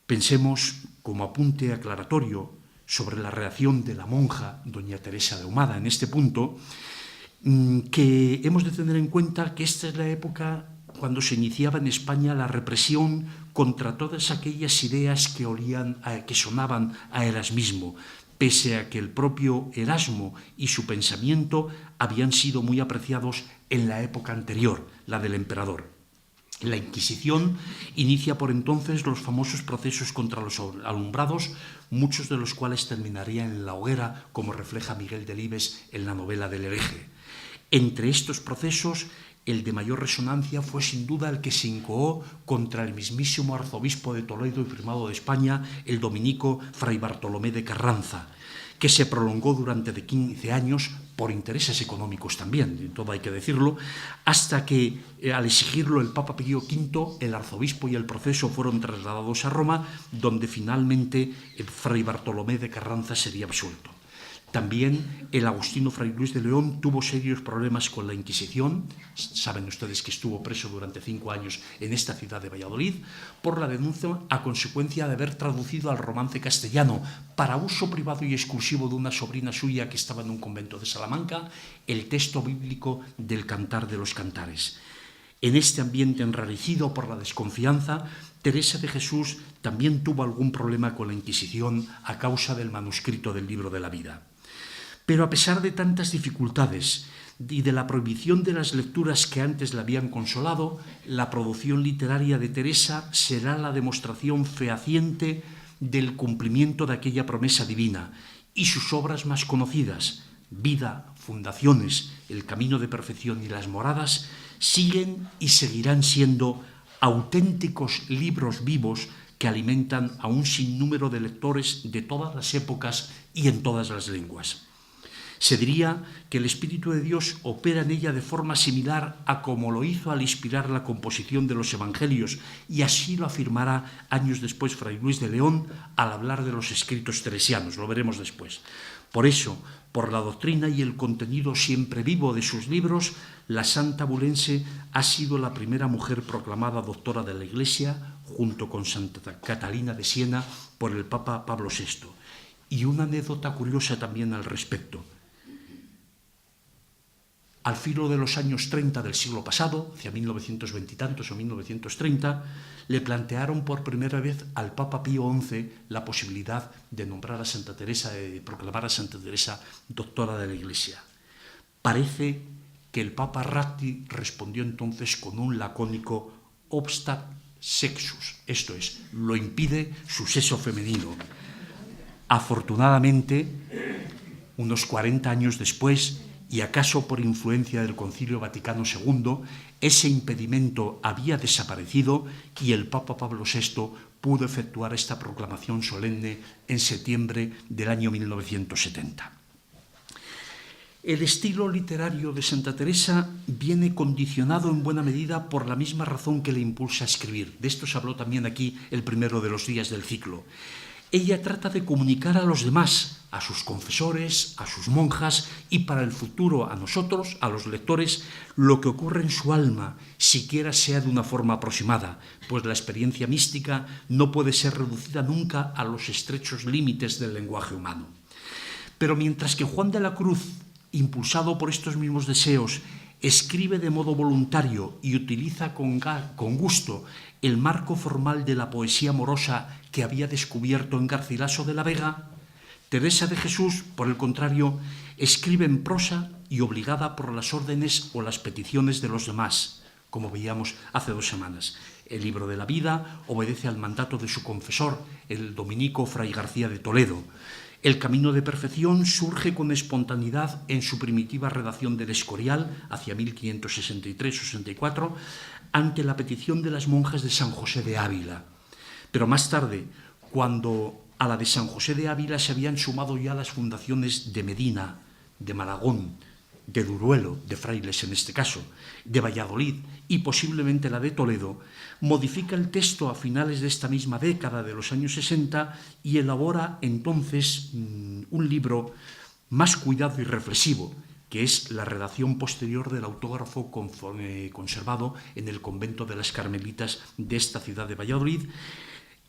Pensemos, como apunte aclaratorio sobre la reacción de la monja doña Teresa de Ahumada en este punto, que hemos de tener en cuenta que esta es la época cuando se iniciaba en España la represión contra todas aquellas ideas que sonaban a erasmismo, pese a que el propio Erasmo y su pensamiento habían sido muy apreciados en la época anterior, la del emperador. La Inquisición inicia por entonces los famosos procesos contra los alumbrados, muchos de los cuales terminarían en la hoguera, como refleja Miguel Delibes en la novela del hereje. Entre estos procesos, el de mayor resonancia fue sin duda el que se incoó contra el mismísimo arzobispo de Toledo y primado de España, el dominico Fray Bartolomé de Carranza, que se prolongó durante 15 años por intereses económicos también, todo hay que decirlo, hasta que al exigirlo el Papa Pío V, el arzobispo y el proceso fueron trasladados a Roma, donde finalmente Fray Bartolomé de Carranza sería absuelto. También el agustino Fray Luis de León tuvo serios problemas con la Inquisición. Saben ustedes que estuvo preso durante 5 años en esta ciudad de Valladolid por la denuncia a consecuencia de haber traducido al romance castellano para uso privado y exclusivo de una sobrina suya que estaba en un convento de Salamanca el texto bíblico del Cantar de los Cantares. En este ambiente enrarecido por la desconfianza, Teresa de Jesús también tuvo algún problema con la Inquisición a causa del manuscrito del Libro de la Vida. Pero a pesar de tantas dificultades y de la prohibición de las lecturas que antes la habían consolado, la producción literaria de Teresa será la demostración fehaciente del cumplimiento de aquella promesa divina, y sus obras más conocidas, Vida, Fundaciones, El camino de perfección y Las moradas, siguen y seguirán siendo auténticos libros vivos que alimentan a un sinnúmero de lectores de todas las épocas y en todas las lenguas. Se diría que el Espíritu de Dios opera en ella de forma similar a como lo hizo al inspirar la composición de los Evangelios, y así lo afirmará años después Fray Luis de León al hablar de los escritos teresianos, lo veremos después. Por eso, por la doctrina y el contenido siempre vivo de sus libros, la santa abulense ha sido la primera mujer proclamada doctora de la Iglesia, junto con Santa Catalina de Siena, por el Papa Pablo VI. Y una anécdota curiosa también al respecto. Al filo de los años 30 del siglo pasado, hacia 1920 y tantos o 1930, le plantearon por primera vez al Papa Pío XI la posibilidad de nombrar a Santa Teresa, de proclamar a Santa Teresa doctora de la Iglesia. Parece que el Papa Ratti respondió entonces con un lacónico obstat sexus, esto es, lo impide su sexo femenino. Afortunadamente, unos 40 años después, y acaso por influencia del Concilio Vaticano II, ese impedimento había desaparecido y el Papa Pablo VI pudo efectuar esta proclamación solemne en septiembre del año 1970. El estilo literario de Santa Teresa viene condicionado en buena medida por la misma razón que le impulsa a escribir. De esto se habló también aquí el primero de los días del ciclo. Ella trata de comunicar a los demás, a sus confesores, a sus monjas y para el futuro a nosotros, a los lectores, lo que ocurre en su alma, siquiera sea de una forma aproximada, pues la experiencia mística no puede ser reducida nunca a los estrechos límites del lenguaje humano. Pero mientras que Juan de la Cruz, impulsado por estos mismos deseos, escribe de modo voluntario y utiliza con gusto el marco formal de la poesía amorosa que había descubierto en Garcilaso de la Vega, Teresa de Jesús, por el contrario, escribe en prosa y obligada por las órdenes o las peticiones de los demás, como veíamos hace 2 semanas. El libro de la vida obedece al mandato de su confesor, el dominico Fray García de Toledo. El camino de perfección surge con espontaneidad en su primitiva redacción del Escorial, hacia 1563-64, ante la petición de las monjas de San José de Ávila. Pero más tarde, cuando a la de San José de Ávila se habían sumado ya las fundaciones de Medina, de Malagón, de Duruelo, de frailes en este caso, de Valladolid y posiblemente la de Toledo, modifica el texto a finales de esta misma década de los años 60 y elabora entonces un libro más cuidado y reflexivo, que es la redacción posterior del autógrafo conservado en el convento de las Carmelitas de esta ciudad de Valladolid,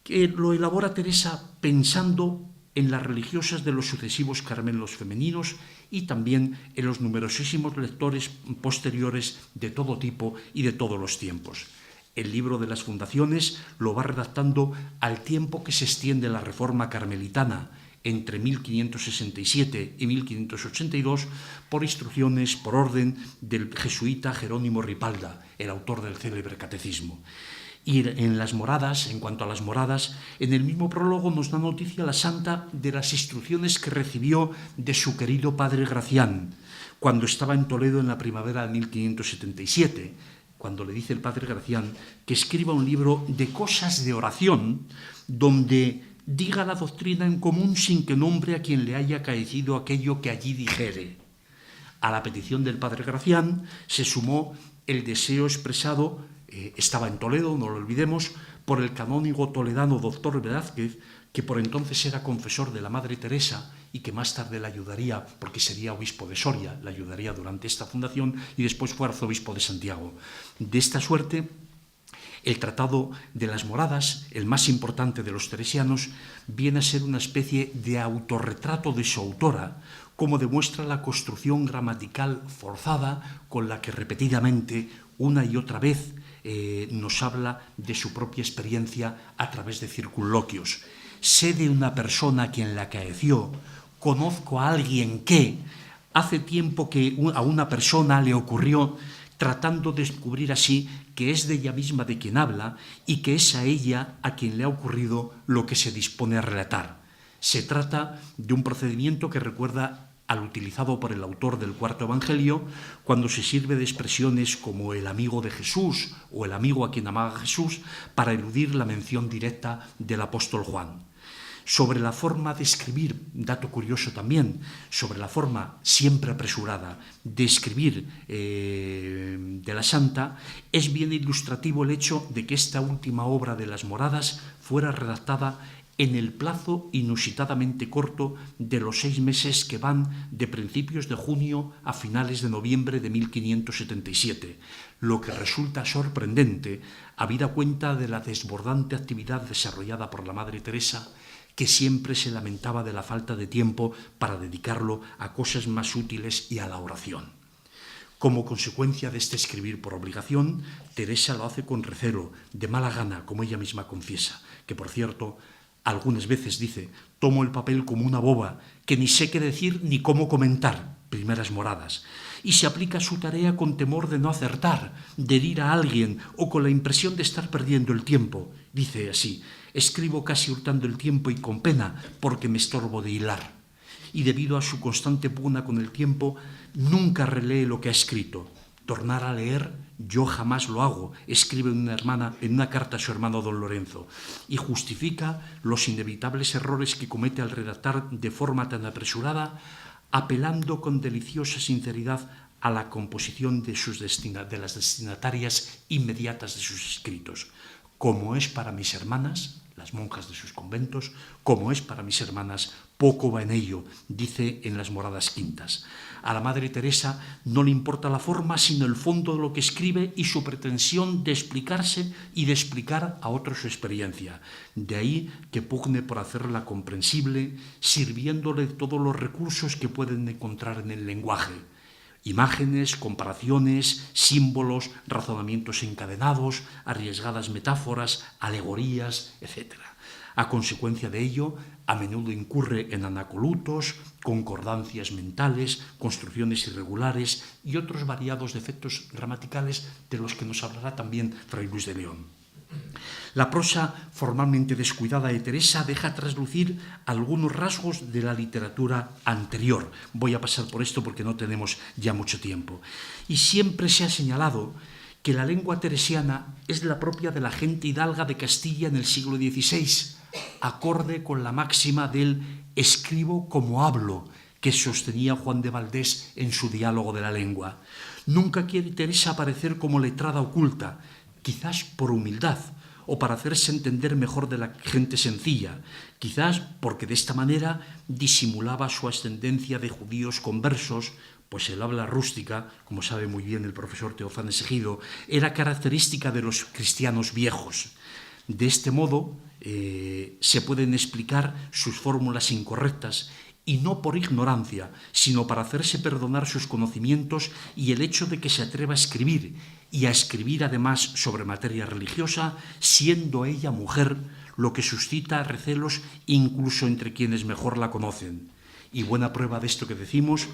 que lo elabora Teresa pensando en las religiosas de los sucesivos Carmelos femeninos y también en los numerosísimos lectores posteriores de todo tipo y de todos los tiempos. El libro de las fundaciones lo va redactando al tiempo que se extiende la Reforma Carmelitana, entre 1567 y 1582, por instrucciones, por orden del jesuita Jerónimo Ripalda, el autor del célebre catecismo. Y en las moradas, en cuanto a las moradas, en el mismo prólogo nos da noticia la santa de las instrucciones que recibió de su querido padre Gracián, cuando estaba en Toledo en la primavera de 1577, cuando le dice el padre Gracián que escriba un libro de cosas de oración, donde diga la doctrina en común sin que nombre a quien le haya acaecido aquello que allí dijere. A la petición del padre Gracián se sumó el deseo expresado, estaba en Toledo, no lo olvidemos, por el canónigo toledano doctor Velázquez, que por entonces era confesor de la Madre Teresa y que más tarde la ayudaría, porque sería obispo de Soria, la ayudaría durante esta fundación y después fue arzobispo de Santiago. De esta suerte, el Tratado de las Moradas, el más importante de los teresianos, viene a ser una especie de autorretrato de su autora, como demuestra la construcción gramatical forzada con la que repetidamente, una y otra vez, nos habla de su propia experiencia a través de circunloquios. Sé de una persona a quien le acaeció conozco a alguien que hace tiempo que a una persona le ocurrió, tratando de descubrir así que es de ella misma de quien habla y que es a ella a quien le ha ocurrido lo que se dispone a relatar. Se trata de un procedimiento que recuerda al utilizado por el autor del Cuarto Evangelio cuando se sirve de expresiones como el amigo de Jesús o el amigo a quien amaba Jesús para eludir la mención directa del apóstol Juan. Sobre la forma de escribir, dato curioso también, sobre la forma siempre apresurada de escribir de la santa, es bien ilustrativo el hecho de que esta última obra de las Moradas fuera redactada en el plazo inusitadamente corto de los 6 meses que van de principios de junio a finales de noviembre de 1577, lo que resulta sorprendente habida cuenta de la desbordante actividad desarrollada por la Madre Teresa, que siempre se lamentaba de la falta de tiempo para dedicarlo a cosas más útiles y a la oración. Como consecuencia de este escribir por obligación, Teresa lo hace con recelo, de mala gana, como ella misma confiesa, que por cierto, algunas veces dice, tomo el papel como una boba, que ni sé qué decir ni cómo comentar, primeras Moradas, y se aplica a su tarea con temor de no acertar, de herir a alguien o con la impresión de estar perdiendo el tiempo. Dice así, escribo casi hurtando el tiempo y con pena porque me estorbo de hilar. Y debido a su constante pugna con el tiempo, nunca relee lo que ha escrito. Tornar a leer, yo jamás lo hago, escribe en una carta a su hermano don Lorenzo, y justifica los inevitables errores que comete al redactar de forma tan apresurada, apelando con deliciosa sinceridad a la composición de las destinatarias inmediatas de sus escritos, como es para mis hermanas, las monjas de sus conventos, como es para mis hermanas, poco va en ello, dice en las Moradas Quintas. A la Madre Teresa no le importa la forma, sino el fondo de lo que escribe y su pretensión de explicarse y de explicar a otros su experiencia. De ahí que pugne por hacerla comprensible, sirviéndole todos los recursos que pueden encontrar en el lenguaje. Imágenes, comparaciones, símbolos, razonamientos encadenados, arriesgadas metáforas, alegorías, etc. A consecuencia de ello, a menudo incurre en anacolutos, concordancias mentales, construcciones irregulares y otros variados defectos gramaticales de los que nos hablará también Fray Luis de León. La prosa formalmente descuidada de Teresa deja traslucir algunos rasgos de la literatura anterior. Voy a pasar por esto porque no tenemos ya mucho tiempo. Y siempre se ha señalado que la lengua teresiana es la propia de la gente hidalga de Castilla en el siglo XVI, acorde con la máxima del escribo como hablo, que sostenía Juan de Valdés en su Diálogo de la Lengua. Nunca quiere Teresa aparecer como letrada oculta, quizás por humildad o para hacerse entender mejor de la gente sencilla, quizás porque de esta manera disimulaba su ascendencia de judíos conversos, pues el habla rústica, como sabe muy bien el profesor Teófanes Ejido, era característica de los cristianos viejos. De este modo se pueden explicar sus fórmulas incorrectas, y no por ignorancia, sino para hacerse perdonar sus conocimientos y el hecho de que se atreva a escribir, y a escribir además sobre materia religiosa, siendo ella mujer, lo que suscita recelos incluso entre quienes mejor la conocen. Y buena prueba de esto que decimos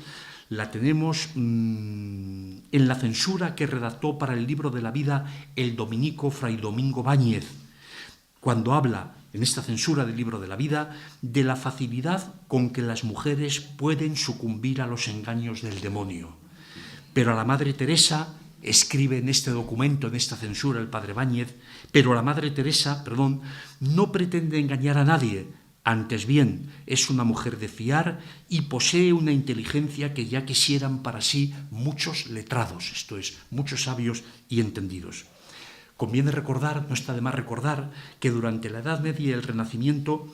la tenemos en la censura que redactó para el Libro de la Vida el dominico Fray Domingo Báñez, cuando habla en esta censura del Libro de la Vida de la facilidad con que las mujeres pueden sucumbir a los engaños del demonio. Pero a la Madre Teresa, escribe en este documento, en esta censura, el padre Báñez, pero la Madre Teresa, no pretende engañar a nadie, antes bien, es una mujer de fiar y posee una inteligencia que ya quisieran para sí muchos letrados, esto es, muchos sabios y entendidos. Conviene recordar, no está de más recordar, que durante la Edad Media y el Renacimiento,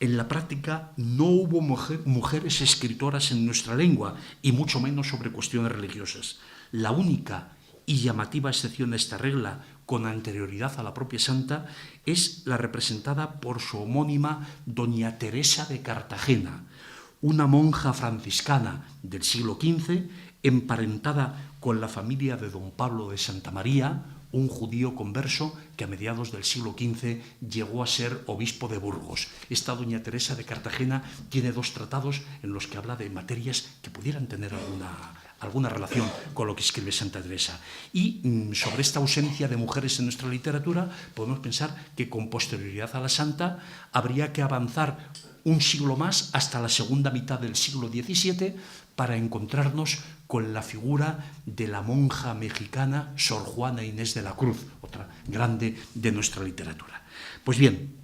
en la práctica no hubo mujeres escritoras en nuestra lengua, y mucho menos sobre cuestiones religiosas. La única y llamativa excepción a esta regla, con anterioridad a la propia santa, es la representada por su homónima doña Teresa de Cartagena, una monja franciscana del siglo XV, emparentada con la familia de don Pablo de Santa María, un judío converso que a mediados del siglo XV llegó a ser obispo de Burgos. Esta doña Teresa de Cartagena tiene 2 tratados en los que habla de materias que pudieran tener alguna relación con lo que escribe Santa Teresa. Y sobre esta ausencia de mujeres en nuestra literatura podemos pensar que con posterioridad a la santa habría que avanzar un siglo más hasta la segunda mitad del siglo XVII para encontrarnos con la figura de la monja mexicana Sor Juana Inés de la Cruz, otra grande de nuestra literatura. Pues bien,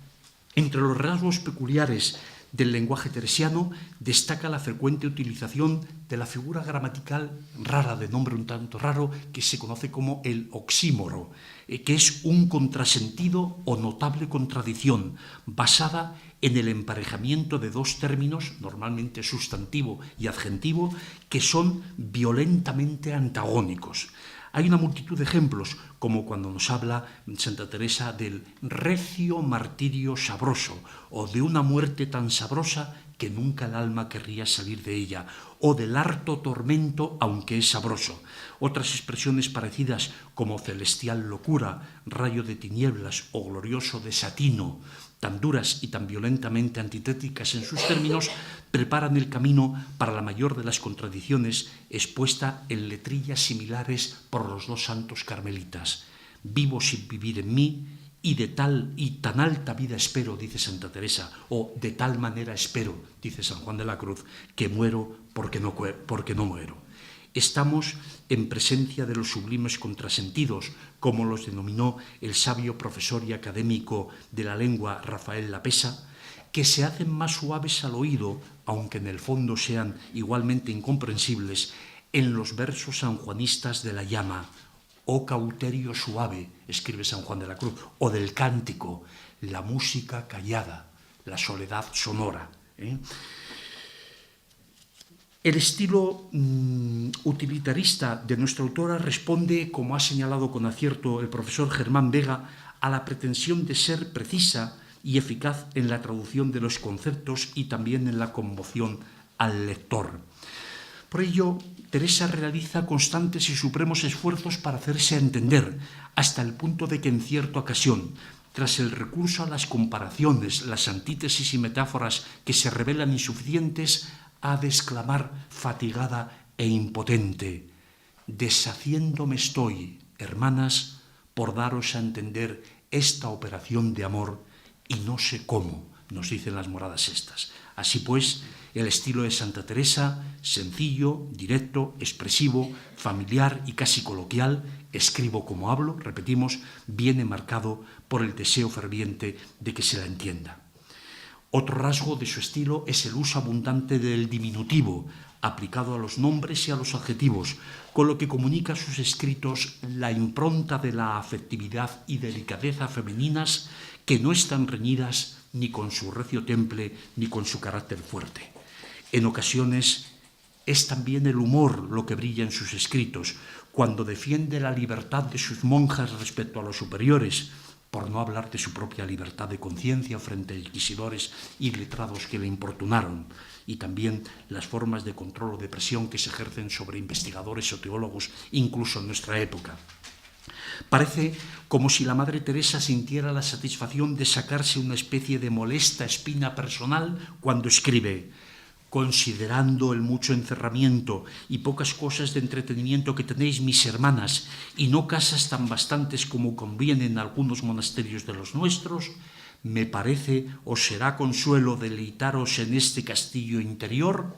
entre los rasgos peculiares del lenguaje teresiano destaca la frecuente utilización de la figura gramatical rara, de nombre un tanto raro, que se conoce como el oxímoro, que es un contrasentido o notable contradicción basada en el emparejamiento de 2 términos, normalmente sustantivo y adjetivo, que son violentamente antagónicos. Hay una multitud de ejemplos, como cuando nos habla Santa Teresa del recio martirio sabroso, o de una muerte tan sabrosa que nunca el alma querría salir de ella, o del harto tormento aunque es sabroso. Otras expresiones parecidas como celestial locura, rayo de tinieblas o glorioso desatino, tan duras y tan violentamente antitéticas en sus términos, preparan el camino para la mayor de las contradicciones expuesta en letrillas similares por los 2 santos carmelitas. Vivo sin vivir en mí, y de tal y tan alta vida espero, dice Santa Teresa, o de tal manera espero, dice San Juan de la Cruz, que muero porque no muero. Estamos en presencia de los sublimes contrasentidos, como los denominó el sabio profesor y académico de la lengua Rafael Lapesa, que se hacen más suaves al oído, aunque en el fondo sean igualmente incomprensibles, en los versos sanjuanistas de la llama. Oh cauterio suave, escribe San Juan de la Cruz, o del cántico, la música callada, la soledad sonora. El estilo utilitarista de nuestra autora responde, como ha señalado con acierto el profesor Germán Vega, a la pretensión de ser precisa y eficaz en la traducción de los conceptos y también en la conmoción al lector. Por ello, Teresa realiza constantes y supremos esfuerzos para hacerse entender, hasta el punto de que en cierta ocasión, tras el recurso a las comparaciones, las antítesis y metáforas que se revelan insuficientes, ha de exclamar fatigada e impotente: deshaciéndome estoy, hermanas, por daros a entender esta operación de amor, y no sé cómo, nos dicen las moradas estas. Así pues, el estilo de Santa Teresa, sencillo, directo, expresivo, familiar y casi coloquial, escribo como hablo, repetimos, viene marcado por el deseo ferviente de que se la entienda. Otro rasgo de su estilo es el uso abundante del diminutivo, aplicado a los nombres y a los adjetivos, con lo que comunica a sus escritos la impronta de la afectividad y delicadeza femeninas que no están reñidas ni con su recio temple ni con su carácter fuerte. En ocasiones es también el humor lo que brilla en sus escritos, cuando defiende la libertad de sus monjas respecto a los superiores, por no hablar de su propia libertad de conciencia frente a inquisidores y letrados que le importunaron, y también las formas de control o de presión que se ejercen sobre investigadores o teólogos, incluso en nuestra época. Parece como si la Madre Teresa sintiera la satisfacción de sacarse una especie de molesta espina personal cuando escribe: considerando el mucho encerramiento y pocas cosas de entretenimiento que tenéis, mis hermanas, y no casas tan bastantes como conviene en algunos monasterios de los nuestros, me parece os será consuelo deleitaros en este castillo interior,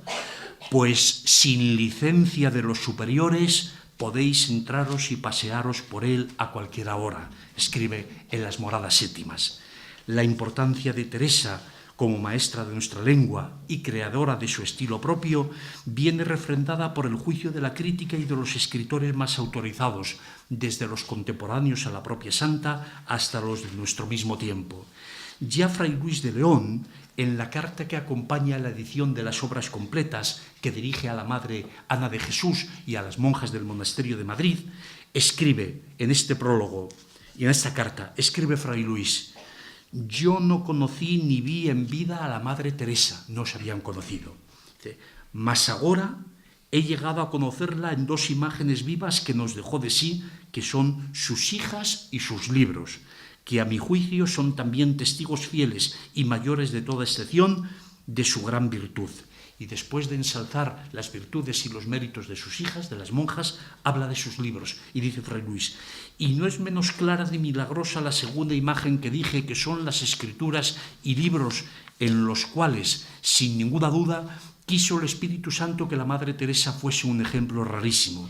pues sin licencia de los superiores podéis entraros y pasearos por él a cualquier hora, escribe en las Moradas Séptimas. La importancia de Teresa como maestra de nuestra lengua y creadora de su estilo propio, viene refrendada por el juicio de la crítica y de los escritores más autorizados, desde los contemporáneos a la propia santa hasta los de nuestro mismo tiempo. Ya Fray Luis de León, en la carta que acompaña la edición de las obras completas que dirige a la Madre Ana de Jesús y a las monjas del monasterio de Madrid, escribe en este prólogo y en esta carta, escribe Fray Luis: yo no conocí ni vi en vida a la Madre Teresa, no se habían conocido. Mas agora He llegado a conocerla en dos imágenes vivas que nos dejó de sí, que son sus hijas y sus libros, que a mi juicio son también testigos fieles y mayores de toda excepción de su gran virtud. Y después de ensalzar las virtudes y los méritos de sus hijas, de las monjas, habla de sus libros. Y dice Fray Luis, y no es menos clara ni milagrosa la segunda imagen que dije, que son las escrituras y libros en los cuales, sin ninguna duda, quiso el Espíritu Santo que la Madre Teresa fuese un ejemplo rarísimo,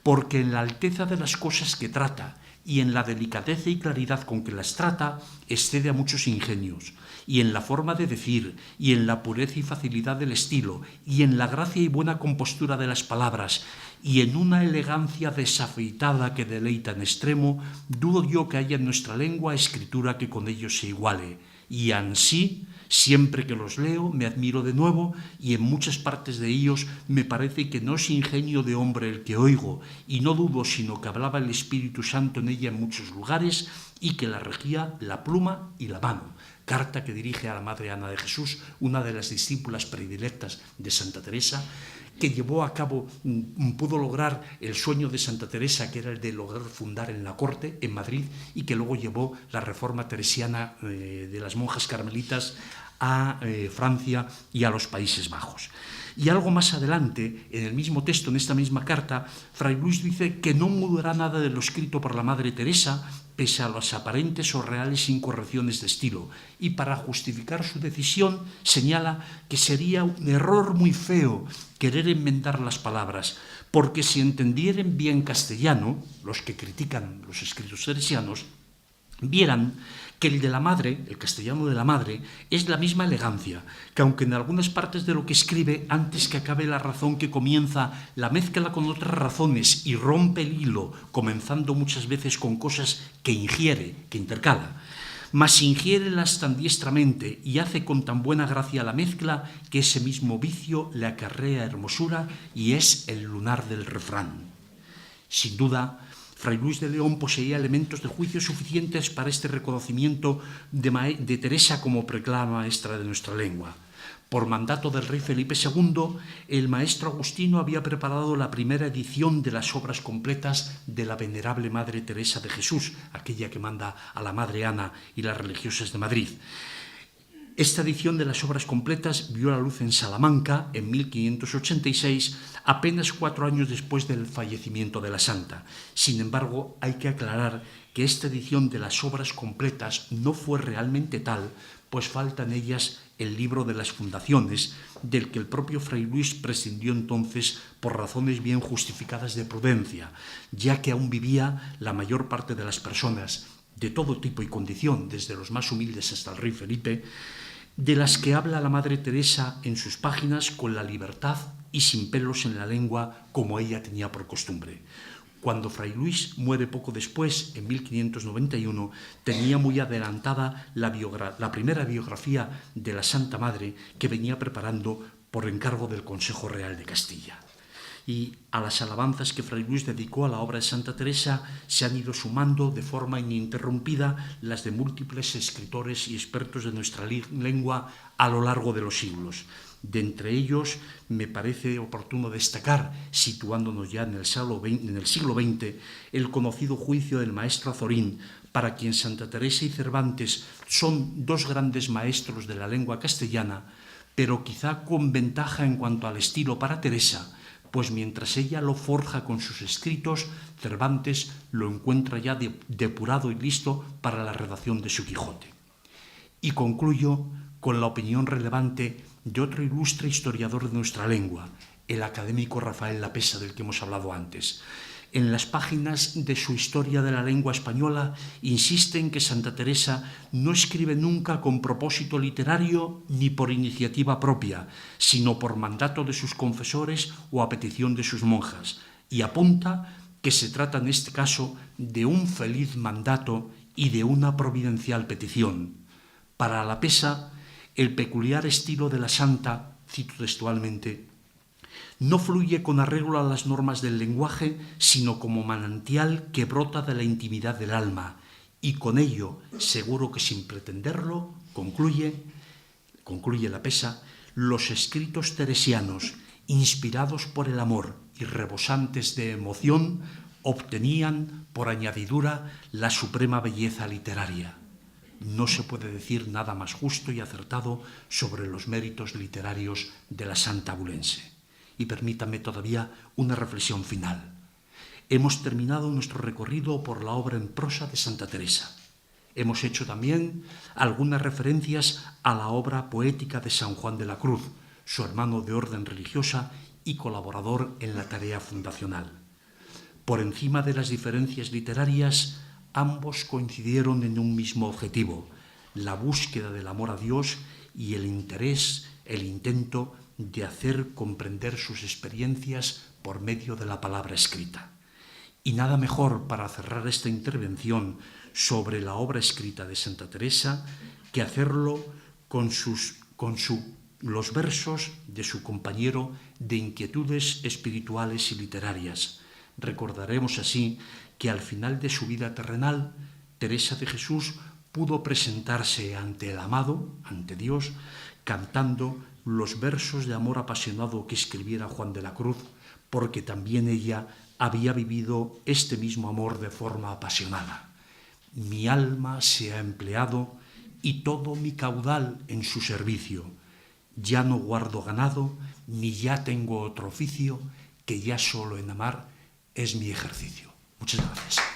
porque en la alteza de las cosas que trata y en la delicadeza y claridad con que las trata, excede a muchos ingenios, y en la forma de decir, y en la pureza y facilidad del estilo, y en la gracia y buena compostura de las palabras, y en una elegancia desafeitada que deleita en extremo, dudo yo que haya en nuestra lengua escritura que con ellos se iguale, y ansí, siempre que los leo, me admiro de nuevo, y en muchas partes de ellos me parece que no es ingenio de hombre el que oigo, y no dudo sino que hablaba el Espíritu Santo en ella en muchos lugares, y que la regía la pluma y la mano. Carta que dirige a la Madre Ana de Jesús, una de las discípulas predilectas de Santa Teresa, que llevó a cabo, pudo lograr el sueño de Santa Teresa, que era el de lograr fundar en la corte, en Madrid, y que luego llevó la reforma teresiana de las monjas carmelitas a Francia y a los Países Bajos. Y algo más adelante, en el mismo texto, en esta misma carta, Fray Luis dice que no mudará nada de lo escrito por la Madre Teresa, pese a las aparentes o reales incorrecciones de estilo, y para justificar su decisión señala que sería un error muy feo querer enmendar las palabras, porque si entendieren bien castellano, los que critican los escritos teresianos, vieran que el de la Madre, el castellano de la Madre, es la misma elegancia, que aunque en algunas partes de lo que escribe, antes que acabe la razón que comienza, la mezcla con otras razones y rompe el hilo, comenzando muchas veces con cosas que ingiere, que intercala, mas ingiérelas tan diestramente y hace con tan buena gracia la mezcla que ese mismo vicio le acarrea hermosura y es el lunar del refrán. Sin duda, Fray Luis de León poseía elementos de juicio suficientes para este reconocimiento de Teresa como proclama maestra de nuestra lengua. Por mandato del rey Felipe II, el maestro Agustino había preparado la primera edición de las obras completas de la venerable Madre Teresa de Jesús, aquella que manda a la Madre Ana y las religiosas de Madrid. Esta edición de las obras completas vio la luz en Salamanca en 1586, apenas 4 años después del fallecimiento de la santa. Sin embargo, hay que aclarar que esta edición de las obras completas no fue realmente tal, pues falta en ellas el libro de las fundaciones, del que el propio Fray Luis prescindió entonces por razones bien justificadas de prudencia, ya que aún vivía la mayor parte de las personas, de todo tipo y condición, desde los más humildes hasta el rey Felipe, de las que habla la Madre Teresa en sus páginas con la libertad y sin pelos en la lengua como ella tenía por costumbre. Cuando Fray Luis muere poco después, en 1591, tenía muy adelantada la primera biografía de la Santa Madre que venía preparando por encargo del Consejo Real de Castilla. Y a las alabanzas que Fray Luis dedicó a la obra de Santa Teresa se han ido sumando de forma ininterrumpida las de múltiples escritores y expertos de nuestra lengua a lo largo de los siglos. De entre ellos me parece oportuno destacar, situándonos ya en el siglo XX, el conocido juicio del maestro Azorín, para quien Santa Teresa y Cervantes son dos grandes maestros de la lengua castellana, pero quizá con ventaja en cuanto al estilo para Teresa, pues mientras ella lo forja con sus escritos, Cervantes lo encuentra ya depurado y listo para la redacción de su Quijote. Y concluyo con la opinión relevante de otro ilustre historiador de nuestra lengua, el académico Rafael Lapesa, del que hemos hablado antes. En las páginas de su Historia de la Lengua Española insiste en que Santa Teresa no escribe nunca con propósito literario ni por iniciativa propia, sino por mandato de sus confesores o a petición de sus monjas, y apunta que se trata en este caso de un feliz mandato y de una providencial petición. Para Lapesa, el peculiar estilo de la santa, cito textualmente, no fluye con arreglo a las normas del lenguaje, sino como manantial que brota de la intimidad del alma, y con ello, seguro que sin pretenderlo, concluye Lapesa, los escritos teresianos inspirados por el amor y rebosantes de emoción, obtenían por añadidura la suprema belleza literaria. No se puede decir nada más justo y acertado sobre los méritos literarios de la Santa Abulense. Y permítame todavía una reflexión final. Hemos terminado nuestro recorrido por la obra en prosa de Santa Teresa. Hemos hecho también algunas referencias a la obra poética de San Juan de la Cruz, su hermano de orden religiosa y colaborador en la tarea fundacional. Por encima de las diferencias literarias, ambos coincidieron en un mismo objetivo, la búsqueda del amor a Dios y el intento de hacer comprender sus experiencias por medio de la palabra escrita. Y nada mejor para cerrar esta intervención sobre la obra escrita de Santa Teresa que hacerlo con los versos de su compañero de inquietudes espirituales y literarias. Recordaremos así que al final de su vida terrenal, Teresa de Jesús pudo presentarse ante el amado, ante Dios, cantando los versos de amor apasionado que escribiera Juan de la Cruz, porque también ella había vivido este mismo amor de forma apasionada. Mi alma se ha empleado y todo mi caudal en su servicio. Ya no guardo ganado, ni ya tengo otro oficio, que ya solo en amar es mi ejercicio. Muchas gracias.